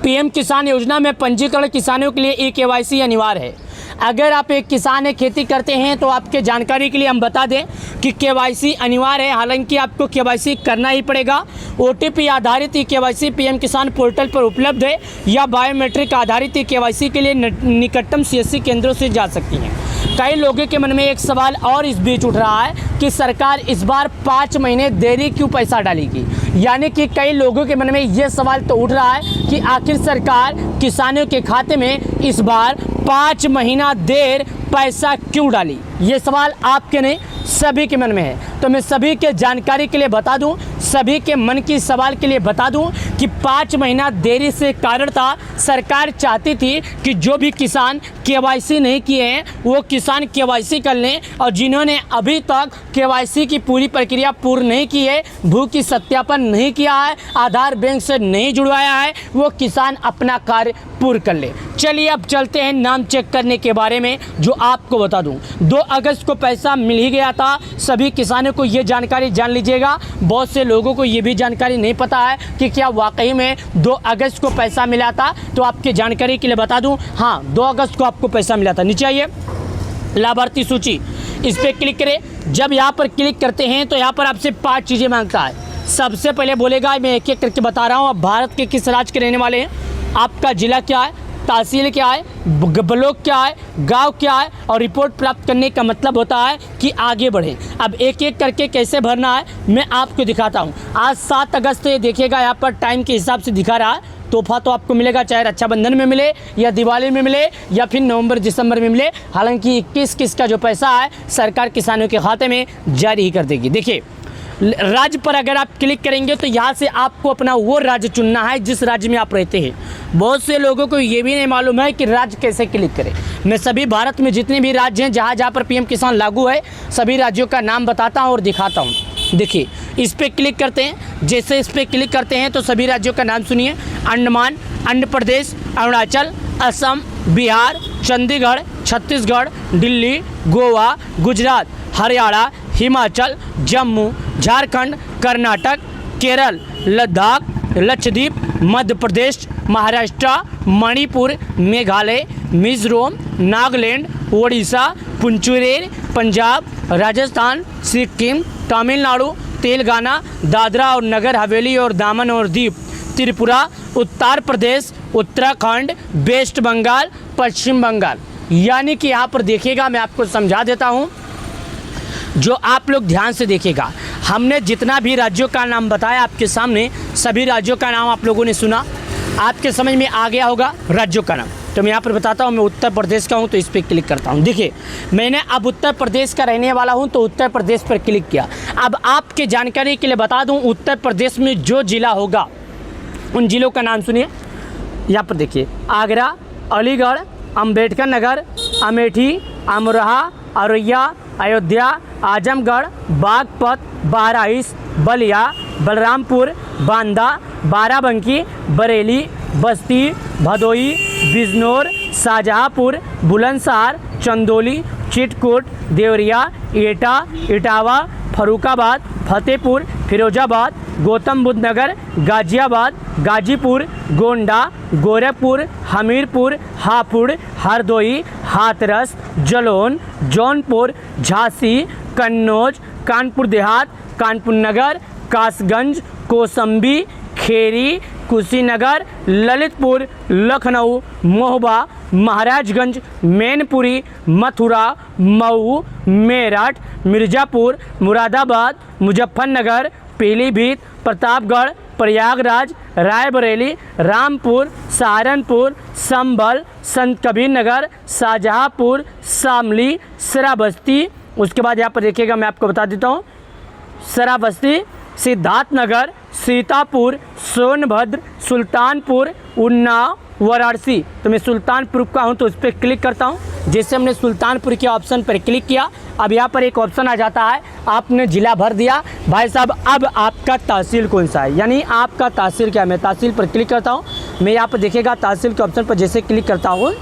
A: पीएम किसान योजना में पंजीकरण किसानों के लिए KYC अनिवार्य है। अगर आप एक किसान एक खेती करते हैं तो आपके जानकारी के लिए हम बता दें कि KYC अनिवार्य है। हालांकि आपको KYC करना ही पड़ेगा। OTP आधारित KYC पीएम किसान पोर्टल पर उपलब्ध है, या बायोमेट्रिक आधारित KYC के लिए निकटतम CSC केंद्रों से जा सकती हैं। कई लोगों के मन में एक सवाल और इस बीच उठ रहा है कि सरकार इस बार 5 महीने देरी क्यों पैसा डालेगी। यानी कि कई लोगों के मन में ये सवाल तो उठ रहा है कि आखिर सरकार किसानों के खाते में इस बार 5 महीना देर पैसा क्यों डाली। ये सवाल आपके नहीं सभी के मन में है। तो मैं सभी के जानकारी के लिए बता दूं, सभी के मन की सवाल के लिए बता दूं कि 5 महीना देरी से कारण था, सरकार चाहती थी कि जो भी किसान KYC नहीं किए हैं वो किसान KYC कर लें, और जिन्होंने अभी तक KYC की पूरी प्रक्रिया पूर्ण नहीं की है, भू की सत्यापन नहीं किया है, आधार बैंक से नहीं जुड़वाया है, वो किसान अपना कार्य पूर्ण कर ले। चलिए अब चलते हैं नाम चेक करने के बारे में, जो आपको बता दूं 2 अगस्त को पैसा मिल ही गया था। सभी किसानों को ये जानकारी जान लीजिएगा। बहुत से लोगों को ये भी जानकारी नहीं पता है कि क्या वाकई में 2 अगस्त को पैसा मिला था। तो आपकी जानकारी के लिए बता दूं, हाँ 2 अगस्त को आपको पैसा मिला था। नीचे आइए, लाभार्थी सूची, इस पर क्लिक करें। जब यहाँ पर क्लिक करते हैं तो यहाँ पर आपसे 5 चीज़ें मांगता है। सबसे पहले बोलेगा, मैं एक एक करके बता रहा हूँ, आप भारत के किस राज्य के रहने वाले हैं, आपका ज़िला क्या है, तहसील क्या है, ब्लॉक क्या है, गांव क्या है, और रिपोर्ट प्राप्त करने का मतलब होता है कि आगे बढ़ें। अब एक एक करके कैसे भरना है मैं आपको दिखाता हूं। आज 7 अगस्त है, देखिएगा यहाँ पर टाइम के हिसाब से दिखा रहा है। तोहफा तो आपको मिलेगा, चाहे रक्षाबंधन में मिले या दिवाली में मिले या फिर नवंबर दिसंबर में मिले। हालांकि 21 का जो पैसा है सरकार किसानों के खाते में जारी ही कर देगी। देखिए, राज्य पर अगर आप क्लिक करेंगे तो यहाँ से आपको अपना वो राज्य चुनना है जिस राज्य में आप रहते हैं। बहुत से लोगों को ये भी नहीं मालूम है कि राज्य कैसे क्लिक करें। मैं सभी भारत में जितने भी राज्य हैं जहाँ जहाँ पर पीएम किसान लागू है सभी राज्यों का नाम बताता हूँ और दिखाता हूँ। देखिए, इस पर क्लिक करते हैं। जैसे इस पर क्लिक करते हैं तो सभी राज्यों का नाम सुनिए। अंडमान, आंध्र प्रदेश, अरुणाचल, असम, बिहार, चंडीगढ़, छत्तीसगढ़, दिल्ली, गोवा, गुजरात, हरियाणा, हिमाचल, जम्मू, झारखंड, कर्नाटक, केरल, लद्दाख, लक्षद्वीप, मध्य प्रदेश, महाराष्ट्र, मणिपुर, मेघालय, मिजोरम, नागालैंड, ओडिशा, पुडुचेरी, पंजाब, राजस्थान, सिक्किम, तमिलनाडु, तेलंगाना, दादरा और नगर हवेली और दामन और दीव, त्रिपुरा, उत्तर प्रदेश, उत्तराखंड, वेस्ट बंगाल, पश्चिम बंगाल। यानी कि यहाँ पर देखिएगा, मैं आपको समझा देता हूँ, जो आप लोग ध्यान से देखिएगा। हमने जितना भी राज्यों का नाम बताया आपके सामने, सभी राज्यों का नाम आप लोगों ने सुना, आपके समझ में आ गया होगा राज्यों का नाम। तो मैं यहाँ पर बताता हूँ, मैं उत्तर प्रदेश का हूँ तो इस पर क्लिक करता हूँ। देखिए, मैंने अब उत्तर प्रदेश का रहने वाला हूँ तो उत्तर प्रदेश पर क्लिक किया। अब आपके जानकारी के लिए बता दूँ, उत्तर प्रदेश में जो जिला होगा उन जिलों का नाम सुनिए। यहाँ पर देखिए, आगरा, अलीगढ़, अंबेडकर नगर, अमेठी, अमरोहा, औरैया, अयोध्या, आजमगढ़, बागपत, बहराइच, बलिया, बलरामपुर, बांदा, बाराबंकी, बरेली, बस्ती, भदोई, बिजनौर, शाहजहाँपुर, बुलंदशहर, चंदौली, चित्रकूट, देवरिया, एटा, इटावा, फरुखाबाद, फतेहपुर, फिरोजाबाद, गौतम बुद्ध नगर, गाजियाबाद, गाजीपुर, गोंडा, गोरखपुर, हमीरपुर, हापुड़, हरदोई, हाथरस, जलौन, जौनपुर, झांसी, कन्नौज, कानपुर देहात, कानपुर नगर, कासगंज, कौशाम्बी, खेरी, कुशीनगर, ललितपुर, लखनऊ, महोबा, महाराजगंज, मैनपुरी, मथुरा, मऊ, मेरठ, मिर्ज़ापुर, मुरादाबाद, मुजफ्फरनगर, पीलीभीत, प्रतापगढ़, प्रयागराज, रायबरेली, रामपुर, सहारनपुर, संभल, संत कबीर नगर, शाहजहाँपुर, शामली, श्रावस्ती। उसके बाद यहाँ पर देखिएगा, मैं आपको बता देता हूँ, श्रावस्ती, सिद्धार्थनगर, सीतापुर, सोनभद्र, सुल्तानपुर, उन्नाव, वाराणसी। तो मैं सुल्तानपुर का हूँ तो उस पर क्लिक करता हूँ। जैसे हमने सुल्तानपुर के ऑप्शन पर क्लिक किया, अब यहाँ पर एक ऑप्शन आ जाता है, आपने जिला भर दिया। भाई साहब, अब आपका तहसील कौन सा है, यानी आपका तहसील क्या है। मैं तहसील पर क्लिक करता हूँ। मैं यहाँ पर देखिएगा तहसील के ऑप्शन पर जैसे क्लिक करता हूँ,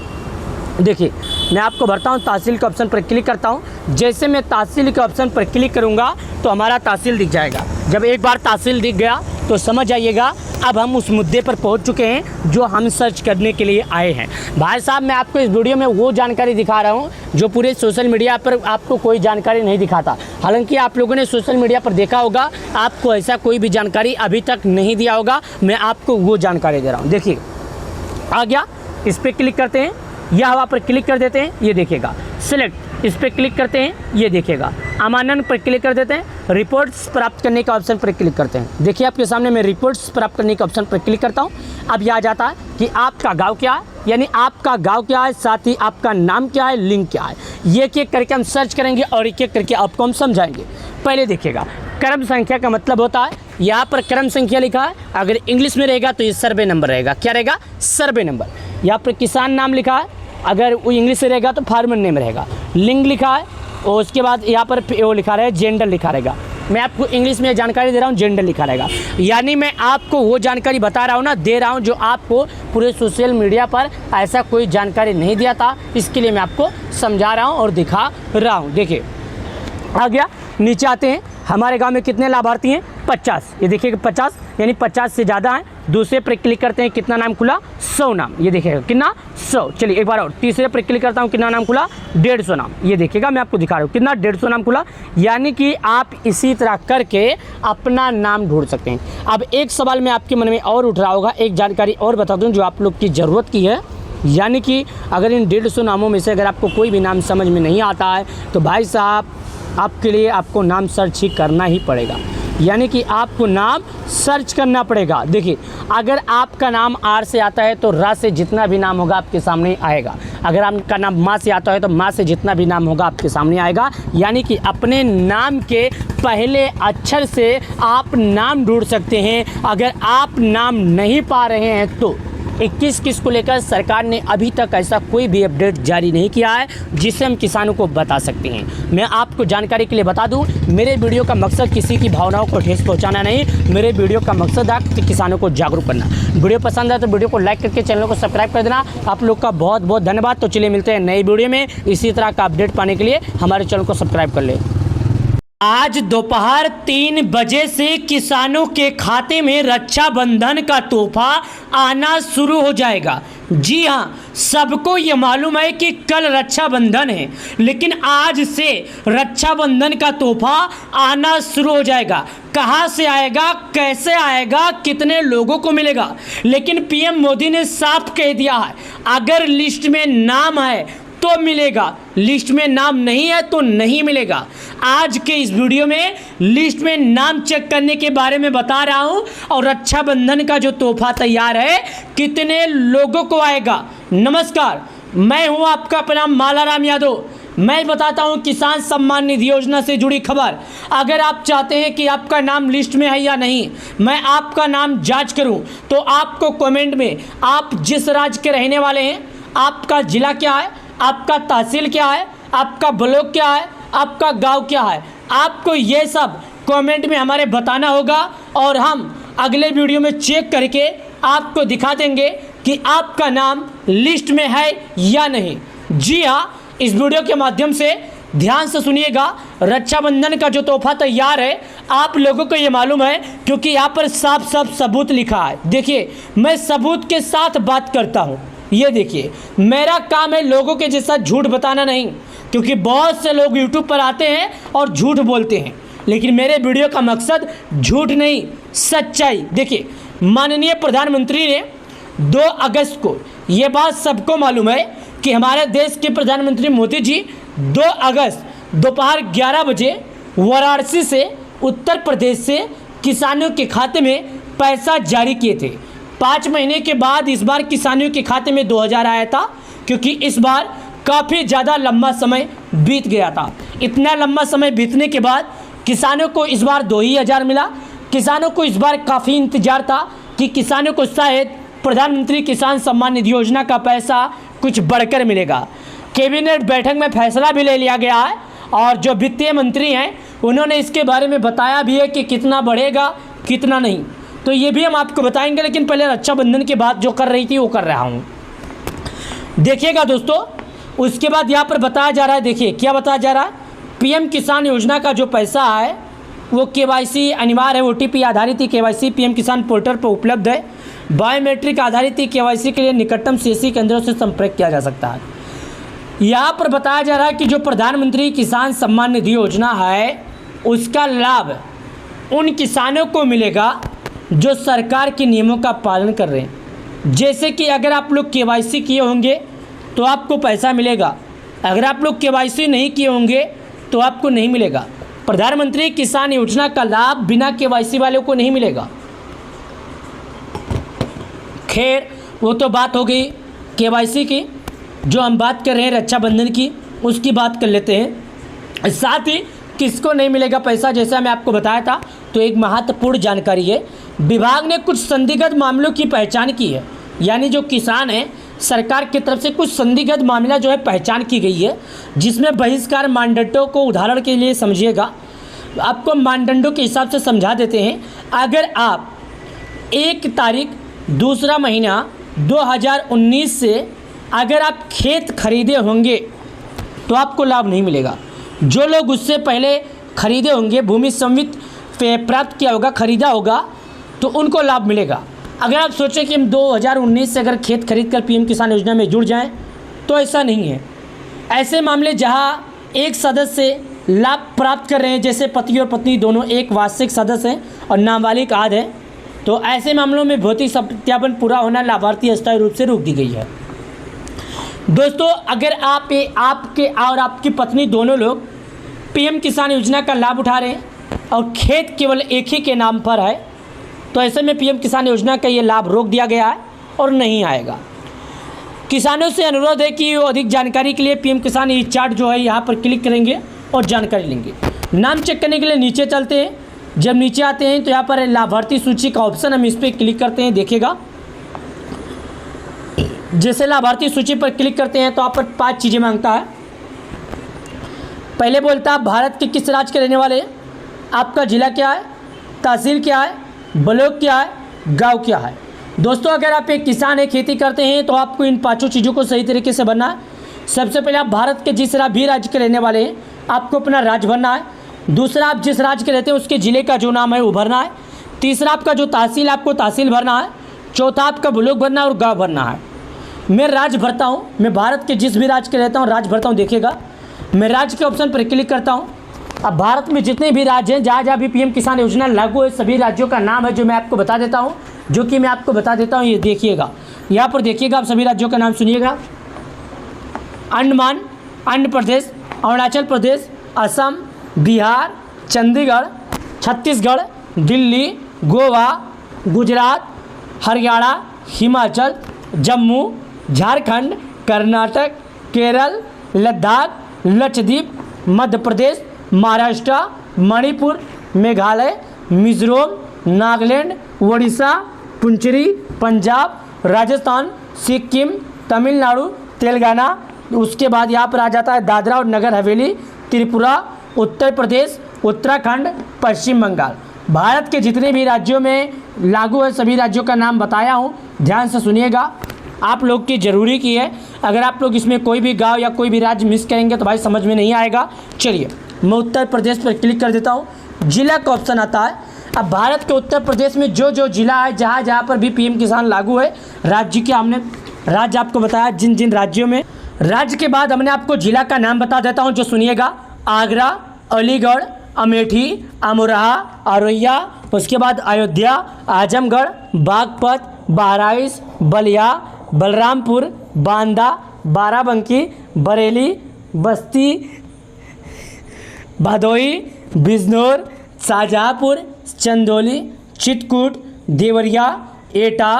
A: देखिए मैं आपको भरता हूँ, तहसील के ऑप्शन पर क्लिक करता हूँ। जैसे मैं तहसील के ऑप्शन पर क्लिक करूँगा तो हमारा तहसील दिख जाएगा। जब एक बार तहसील दिख गया तो समझ जाइएगा अब हम उस मुद्दे पर पहुंच चुके हैं जो हम सर्च करने के लिए आए हैं। भाई साहब, मैं आपको इस वीडियो में वो जानकारी दिखा रहा हूं जो पूरे सोशल मीडिया पर आपको कोई जानकारी नहीं दिखाता। हालांकि आप लोगों ने सोशल मीडिया पर देखा होगा, आपको ऐसा कोई भी जानकारी अभी तक नहीं दिया होगा। मैं आपको वो जानकारी दे रहा हूँ। देखिए, आ गया, इस पर क्लिक करते हैं, या हवा पर क्लिक कर देते हैं, ये देखिएगा सिलेक्ट, इस पर क्लिक करते हैं, ये देखिएगा अमानन पर क्लिक कर देते हैं, रिपोर्ट्स प्राप्त करने का ऑप्शन पर क्लिक करते हैं। देखिए आपके सामने मैं रिपोर्ट्स प्राप्त करने के ऑप्शन पर क्लिक करता हूं। अब यह आ जाता है कि आपका गांव क्या है, यानी आपका गांव क्या है, साथ ही आपका नाम क्या है, लिंक क्या है। ये एक एक करके हम सर्च करेंगे और एक एक करके आपको हम समझाएंगे। पहले देखिएगा, क्रम संख्या का मतलब होता है, यहाँ पर क्रम संख्या लिखा है, अगर इंग्लिश में रहेगा तो ये सर्वे नंबर रहेगा। क्या रहेगा? Survey number. यहाँ पर किसान नाम लिखा है, अगर वो इंग्लिश से रहेगा तो फार्मर नेम रहेगा। लिंग लिखा है और उसके बाद यहाँ पर वो लिखा रहेगा, जेंडर लिखा रहेगा। मैं आपको इंग्लिश में जानकारी दे रहा हूँ, जेंडर लिखा रहेगा। यानी मैं आपको वो जानकारी बता रहा हूँ ना, दे रहा हूँ जो आपको पूरे सोशल मीडिया पर ऐसा कोई जानकारी नहीं दिया था। इसके लिए मैं आपको समझा रहा हूँ और दिखा रहा हूँ। देखिए आ गया, नीचे आते हैं, हमारे गांव में कितने लाभार्थी हैं? 50। ये देखिएगा 50, यानी 50 से ज़्यादा हैं। दूसरे पर क्लिक करते हैं, कितना नाम खुला? 100 नाम। ये देखिएगा कितना? 100। चलिए एक बार और, तीसरे पर क्लिक करता हूँ, कितना नाम खुला? 150 नाम। ये देखिएगा मैं आपको दिखा रहा हूँ कितना, 150 नाम खुला। यानी कि आप इसी तरह करके अपना नाम ढूंढ सकते हैं। अब एक सवाल में आपके मन में और उठ रहा होगा, एक जानकारी और बता दूँ जो आप लोग की ज़रूरत की है। यानी कि अगर इन 150 नामों में से अगर आपको कोई भी नाम समझ में नहीं आता है तो भाई साहब आपके लिए आपको नाम सर्च ही करना ही पड़ेगा, यानी कि आपको नाम सर्च करना पड़ेगा। देखिए, अगर आपका नाम आर से आता है तो रा से जितना भी नाम होगा आपके सामने आएगा, अगर आपका नाम माँ से आता है तो माँ से जितना भी नाम होगा आपके सामने आएगा, यानी कि अपने नाम के पहले अक्षर से आप नाम ढूंढ सकते हैं। अगर आप नाम नहीं पा रहे हैं तो 21 किस्त को लेकर सरकार ने अभी तक ऐसा कोई भी अपडेट जारी नहीं किया है जिससे हम किसानों को बता सकते हैं। मैं आपको जानकारी के लिए बता दूं, मेरे वीडियो का मकसद किसी की भावनाओं को ठेस पहुंचाना नहीं, मेरे वीडियो का मकसद है किसानों को जागरूक करना। वीडियो पसंद है तो वीडियो को लाइक करके चैनल को सब्सक्राइब कर देना। आप लोग का बहुत बहुत धन्यवाद। तो चलिए मिलते हैं नई वीडियो में। इसी तरह का अपडेट पाने के लिए हमारे चैनल को सब्सक्राइब कर ले। आज दोपहर 3 बजे से किसानों के खाते में रक्षाबंधन का तोहफा आना शुरू हो जाएगा। जी हाँ, सबको ये मालूम है कि कल रक्षाबंधन है, लेकिन आज से रक्षाबंधन का तोहफा आना शुरू हो जाएगा। कहाँ से आएगा, कैसे आएगा, कितने लोगों को मिलेगा, लेकिन पीएम मोदी ने साफ कह दिया है अगर लिस्ट में नाम है तो मिलेगा, लिस्ट में नाम नहीं है तो नहीं मिलेगा। आज के इस वीडियो में लिस्ट में नाम चेक करने के बारे में बता रहा हूं और रक्षाबंधन का जो तोहफा तैयार है कितने लोगों को आएगा। नमस्कार, मैं हूं आपका अपना मालाराम यादव। मैं बताता हूं किसान सम्मान निधि योजना से जुड़ी खबर। अगर आप चाहते हैं कि आपका नाम लिस्ट में है या नहीं, मैं आपका नाम जांच करूं, तो आपको कमेंट में आप जिस राज्य के रहने वाले हैं, आपका जिला क्या है, आपका तहसील क्या है, आपका ब्लॉक क्या है, आपका गांव क्या है, आपको ये सब कमेंट में हमारे बताना होगा और हम अगले वीडियो में चेक करके आपको दिखा देंगे कि आपका नाम लिस्ट में है या नहीं। जी हाँ, इस वीडियो के माध्यम से ध्यान से सुनिएगा। रक्षाबंधन का जो तोहफा तैयार है आप लोगों को ये मालूम है क्योंकि यहाँ पर साफ साफ सबूत लिखा है। देखिए, मैं सबूत के साथ बात करता हूँ। ये देखिए, मेरा काम है लोगों के जैसा झूठ बताना नहीं, क्योंकि बहुत से लोग यूट्यूब पर आते हैं और झूठ बोलते हैं, लेकिन मेरे वीडियो का मकसद झूठ नहीं, सच्चाई। देखिए, माननीय प्रधानमंत्री ने 2 अगस्त को, ये बात सबको मालूम है कि हमारे देश के प्रधानमंत्री मोदी जी 2 अगस्त दोपहर 11 बजे वाराणसी से उत्तर प्रदेश से किसानों के खाते में पैसा जारी किए थे। 5 महीने के बाद इस बार किसानों के खाते में 2000 आया था, क्योंकि इस बार काफ़ी ज़्यादा लंबा समय बीत गया था। इतना लंबा समय बीतने के बाद किसानों को इस बार 2000 मिला। किसानों को इस बार काफ़ी इंतजार था कि किसानों को शायद प्रधानमंत्री किसान सम्मान निधि योजना का पैसा कुछ बढ़कर मिलेगा। कैबिनेट बैठक में फैसला भी ले लिया गया है और जो वित्तीय मंत्री हैं उन्होंने इसके बारे में बताया भी है कि कितना बढ़ेगा कितना नहीं, तो ये भी हम आपको बताएंगे। लेकिन पहले रक्षाबंधन की बात जो कर रही थी वो कर रहा हूँ, देखिएगा दोस्तों। उसके बाद यहाँ पर बताया जा रहा है, देखिए क्या बताया जा रहा है, पीएम किसान योजना का जो पैसा है वो केवाईसी अनिवार्य है, ओटीपी आधारित ही केवाईसी पीएम किसान पोर्टल पर उपलब्ध है। बायोमेट्रिक आधारित ही केवाईसी के लिए निकटतम सीएससी केंद्रों से संपर्क किया जा सकता है। यहाँ पर बताया जा रहा है कि जो प्रधानमंत्री किसान सम्मान निधि योजना है उसका लाभ उन किसानों को मिलेगा जो सरकार के नियमों का पालन कर रहे हैं। जैसे कि अगर आप लोग केवाईसी किए होंगे तो आपको पैसा मिलेगा, अगर आप लोग केवाईसी नहीं किए होंगे तो आपको नहीं मिलेगा। प्रधानमंत्री किसान योजना का लाभ बिना केवाईसी वालों को नहीं मिलेगा। खैर, वो तो बात हो गई केवाईसी की। जो हम बात कर रहे हैं रक्षाबंधन की, उसकी बात कर लेते हैं। साथ ही किसको नहीं मिलेगा पैसा, जैसा मैं आपको बताया था, तो एक महत्वपूर्ण जानकारी है। विभाग ने कुछ संदिग्ध मामलों की पहचान की है, यानी जो किसान हैं सरकार की तरफ से कुछ संदिग्ध मामला जो है पहचान की गई है, जिसमें बहिष्कार मानदंडों को उदाहरण के लिए समझिएगा। आपको मानदंडों के हिसाब से समझा देते हैं। अगर आप 1 तारीख 2 महीना 2019 से अगर आप खेत खरीदे होंगे तो आपको लाभ नहीं मिलेगा। जो लोग उससे पहले खरीदे होंगे, भूमि संवित प्राप्त किया होगा, खरीदा होगा, तो उनको लाभ मिलेगा। अगर आप सोचें कि हम 2019 से अगर खेत खरीद कर पीएम किसान योजना में जुड़ जाएं, तो ऐसा नहीं है। ऐसे मामले जहां एक सदस्य लाभ प्राप्त कर रहे हैं, जैसे पति और पत्नी दोनों एक वार्षिक सदस्य हैं और नाबालिग आदि है, तो ऐसे मामलों में भौतिक सत्यापन पूरा होना लाभार्थी अस्थायी रूप से रोक दी गई है। दोस्तों अगर आपके और आपकी पत्नी दोनों लोग पीएम किसान योजना का लाभ उठा रहे हैं और खेत केवल एक ही के नाम पर है, तो ऐसे में पीएम किसान योजना का ये लाभ रोक दिया गया है और नहीं आएगा। किसानों से अनुरोध है कि वो अधिक जानकारी के लिए पीएम किसान ई चार्ट जो है यहाँ पर क्लिक करेंगे और जानकारी लेंगे। नाम चेक करने के लिए नीचे चलते हैं। जब नीचे आते हैं तो यहाँ पर लाभार्थी सूची का ऑप्शन, हम इस पर क्लिक करते हैं। देखिएगा जैसे लाभार्थी सूची पर क्लिक करते हैं तो आप पर 5 चीज़ें मांगता है। पहले बोलता है भारत के किस राज्य के रहने वाले हैं, आपका जिला क्या है, तहसील क्या है, ब्लॉक क्या है, गांव क्या है। दोस्तों अगर आप एक किसान है, खेती करते हैं, तो आपको इन 5 चीज़ों को सही तरीके से भरना है। सबसे पहले आप भारत के जिस भी राज्य के रहने वाले हैं आपको अपना राज्य भरना है। दूसरा, आप जिस राज्य के रहते हैं उसके ज़िले का जो नाम है वो भरना है। तीसरा, आपका जो तहसील आपको तहसील भरना है। चौथा, आपका ब्लॉक भरना है और गाँव भरना है। मैं राज्य भरता हूँ, मैं भारत के जिस भी राज्य के रहता हूँ राज्य भरता हूँ। देखिएगा मैं राज्य के ऑप्शन पर क्लिक करता हूँ। अब भारत में जितने भी राज्य हैं, जहाँ जहाँ भी पीएम किसान योजना लागू है, सभी राज्यों का नाम है जो मैं आपको बता देता हूँ, ये देखिएगा। यहाँ पर देखिएगा, आप सभी राज्यों का नाम सुनिएगा। अंडमान, आंध्र प्रदेश, अरुणाचल प्रदेश, असम, बिहार, चंडीगढ़, छत्तीसगढ़, दिल्ली, गोवा, गुजरात, हरियाणा, हिमाचल, जम्मू, झारखंड, कर्नाटक, केरल, लद्दाख, लक्षद्वीप, मध्य प्रदेश, महाराष्ट्र, मणिपुर, मेघालय, मिजोरम, नागालैंड, उड़ीसा, पुंचेरी, पंजाब, राजस्थान, सिक्किम, तमिलनाडु, तेलंगाना। उसके बाद यहाँ पर आ जाता है दादरा और नगर हवेली, त्रिपुरा, उत्तर प्रदेश, उत्तराखंड, पश्चिम बंगाल। भारत के जितने भी राज्यों में लागू है सभी राज्यों का नाम बताया हूँ, ध्यान से सुनिएगा। आप लोग की ज़रूरी की है, अगर आप लोग इसमें कोई भी गांव या कोई भी राज्य मिस करेंगे तो भाई समझ में नहीं आएगा। चलिए मैं उत्तर प्रदेश पर क्लिक कर देता हूँ। जिला का ऑप्शन आता है। अब भारत के उत्तर प्रदेश में जो जो जिला है, जहाँ जहाँ पर भी पीएम किसान लागू है, राज्य के हमने राज्य आपको बताया जिन जिन राज्यों में। राज्य के बाद हमने आपको जिला का नाम बता देता हूँ जो सुनिएगा। आगरा, अलीगढ़, अमेठी, अमरोहा, औरैया, उसके बाद अयोध्या, आजमगढ़, बागपत, बहराइच, बलिया, बलरामपुर, बांदा, बाराबंकी, बरेली, बस्ती, भदोही, बिजनौर, शाहजहाँपुर, चंदौली, चित्रकूट, देवरिया, एटा,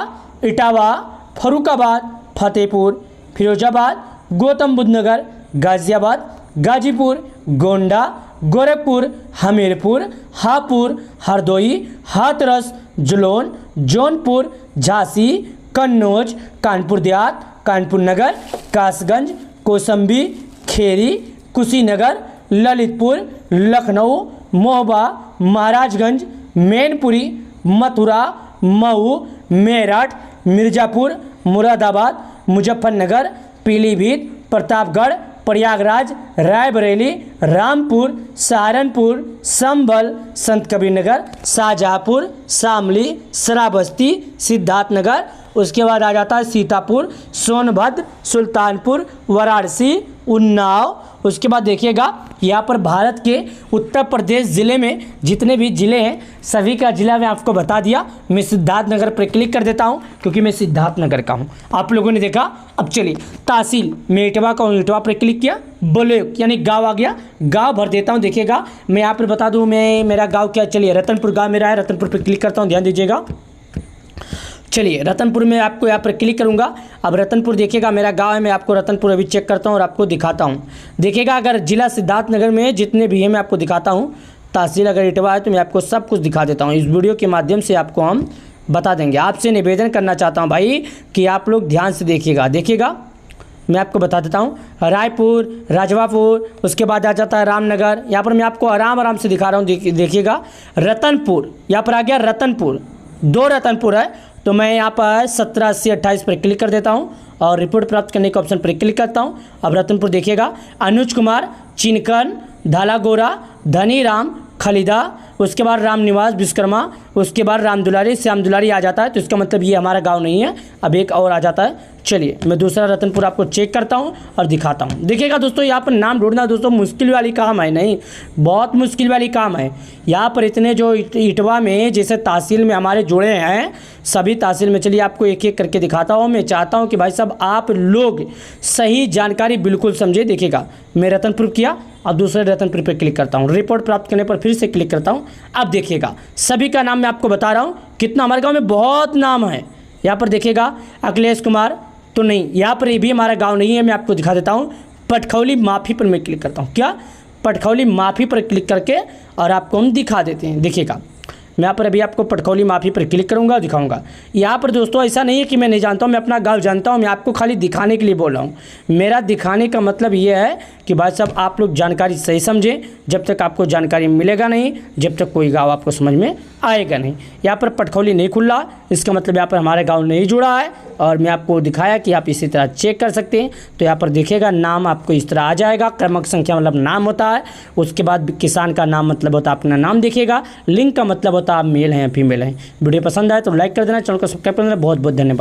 A: इटावा, फरुखाबाद, फतेहपुर, फिरोजाबाद, गौतम बुद्ध नगर, गाजियाबाद, गाजीपुर, गोंडा, गोरखपुर, हमीरपुर, हापुड़, हरदोई, हाथरस, जालौन, जौनपुर, झांसी, कन्नौज, कानपुर देहात, कानपुर नगर, कासगंज, कौशाम्बी, खेरी, कुशीनगर, ललितपुर, लखनऊ, महोबा, महाराजगंज, मैनपुरी, मथुरा, मऊ, मेरठ, मिर्ज़ापुर, मुरादाबाद, मुजफ्फरनगर, पीलीभीत, प्रतापगढ़, प्रयागराज, रायबरेली, रामपुर, सहारनपुर, संभल, संत कबीरनगर, शाहजहाँपुर, शामली, श्रावस्ती, सिद्धार्थनगर। उसके बाद आ जाता है सीतापुर, सोनभद्र, सुल्तानपुर, वाराणसी, उन्नाव। उसके बाद देखिएगा यहाँ पर भारत के उत्तर प्रदेश ज़िले में जितने भी ज़िले हैं सभी का ज़िला मैं आपको बता दिया। मैं सिद्धार्थनगर पर क्लिक कर देता हूँ क्योंकि मैं सिद्धार्थनगर का हूँ, आप लोगों ने देखा। अब चलिए तहसील, मैं इटवा का हूँ, इटवा पर क्लिक किया। ब्लॉक यानी गाँव आ गया, गाँव भर देता हूँ। देखिएगा मैं यहाँ पर बता दूँ मेरा गाँव क्या, चलिए रतनपुर गाँव मेरा है, रतनपुर पर क्लिक करता हूँ, ध्यान दीजिएगा। चलिए रतनपुर में आपको यहाँ पर क्लिक करूँगा। अब रतनपुर देखिएगा मेरा गांव है, मैं आपको रतनपुर अभी चेक करता हूँ और आपको दिखाता हूँ। देखिएगा अगर जिला सिद्धार्थनगर में जितने भी हैं मैं आपको दिखाता हूँ। तहसील अगर इटवा है तो मैं आपको सब कुछ दिखा देता हूँ। इस वीडियो के माध्यम से आपको हम बता देंगे। आपसे निवेदन करना चाहता हूँ भाई कि आप लोग ध्यान से देखिएगा। मैं आपको बता देता हूँ रायपुर, राजवापुर, उसके बाद आ जाता है रामनगर। यहाँ पर मैं आपको आराम से दिखा रहा हूँ। देखिएगा रतनपुर, यहाँ पर आ गया रतनपुर, 2 रतनपुर है। तो मैं यहाँ पर 17, 80, 28 पर क्लिक कर देता हूँ और रिपोर्ट प्राप्त करने के ऑप्शन पर क्लिक करता हूँ। अब रतनपुर देखिएगा अनुज कुमार, चिनकन, धालागोरा, धनीराम, खलीदा, उसके बाद रामनिवास, विश्वकर्मा, उसके बाद राम दुलारी, श्याम दुलारी आ जाता है, तो इसका मतलब ये हमारा गांव नहीं है। अब एक और आ जाता है। चलिए मैं दूसरा रतनपुर आपको चेक करता हूँ और दिखाता हूँ। देखिएगा दोस्तों, यहाँ पर नाम ढूंढना दोस्तों मुश्किल वाली काम है नहीं, बहुत मुश्किल वाली काम है। यहाँ पर इतने जो इटवा में जैसे तहसील में हमारे जुड़े हैं, सभी तहसील में, चलिए आपको एक एक करके दिखाता हूँ। मैं चाहता हूँ कि भाई साहब आप लोग सही जानकारी बिल्कुल समझे। देखिएगा मैं रतनपुर किया, अब दूसरे रतनपुर पर क्लिक करता हूँ, रिपोर्ट प्राप्त करने पर फिर से क्लिक करता हूँ। अब देखिएगा सभी का नाम मैं आपको बता रहा हूँ, कितना हमारे गाँव में बहुत नाम है। यहाँ पर देखिएगा अखिलेश कुमार तो नहीं, यहाँ पर ये भी हमारा गांव नहीं है। मैं आपको दिखा देता हूँ, पटखौली माफ़ी पर मैं क्लिक करता हूँ। क्या पटखौली माफ़ी पर क्लिक करके और आपको हम दिखा देते हैं। देखिएगा मैं यहाँ पर अभी आपको पटखौली माफ़ी पर क्लिक करूँगा और दिखाऊंगा। यहाँ पर दोस्तों ऐसा नहीं है कि मैं नहीं जानता हूँ, मैं अपना गांव जानता हूँ, मैं आपको खाली दिखाने के लिए बोल रहा हूँ। मेरा दिखाने का मतलब ये है कि भाई साहब आप लोग जानकारी सही समझें। जब तक आपको जानकारी मिलेगा नहीं, जब तक कोई गाँव आपको समझ में आएगा नहीं। यहाँ पर पटखौली नहीं खुल रहा, इसका मतलब यहाँ पर हमारा गाँव नहीं जुड़ा है। और मैं आपको दिखाया कि आप इसी तरह चेक कर सकते हैं। तो यहाँ पर देखिएगा नाम आपको इस तरह आ जाएगा, क्रमांक संख्या मतलब नाम होता है, उसके बाद किसान का नाम मतलब होता है अपना नाम देखिएगा, लिंक का मतलब होता है आप मेल हैं या फीमेल हैं। वीडियो पसंद आए तो लाइक कर देना, चैनल को सब्सक्राइब कर देना। बहुत बहुत धन्यवाद।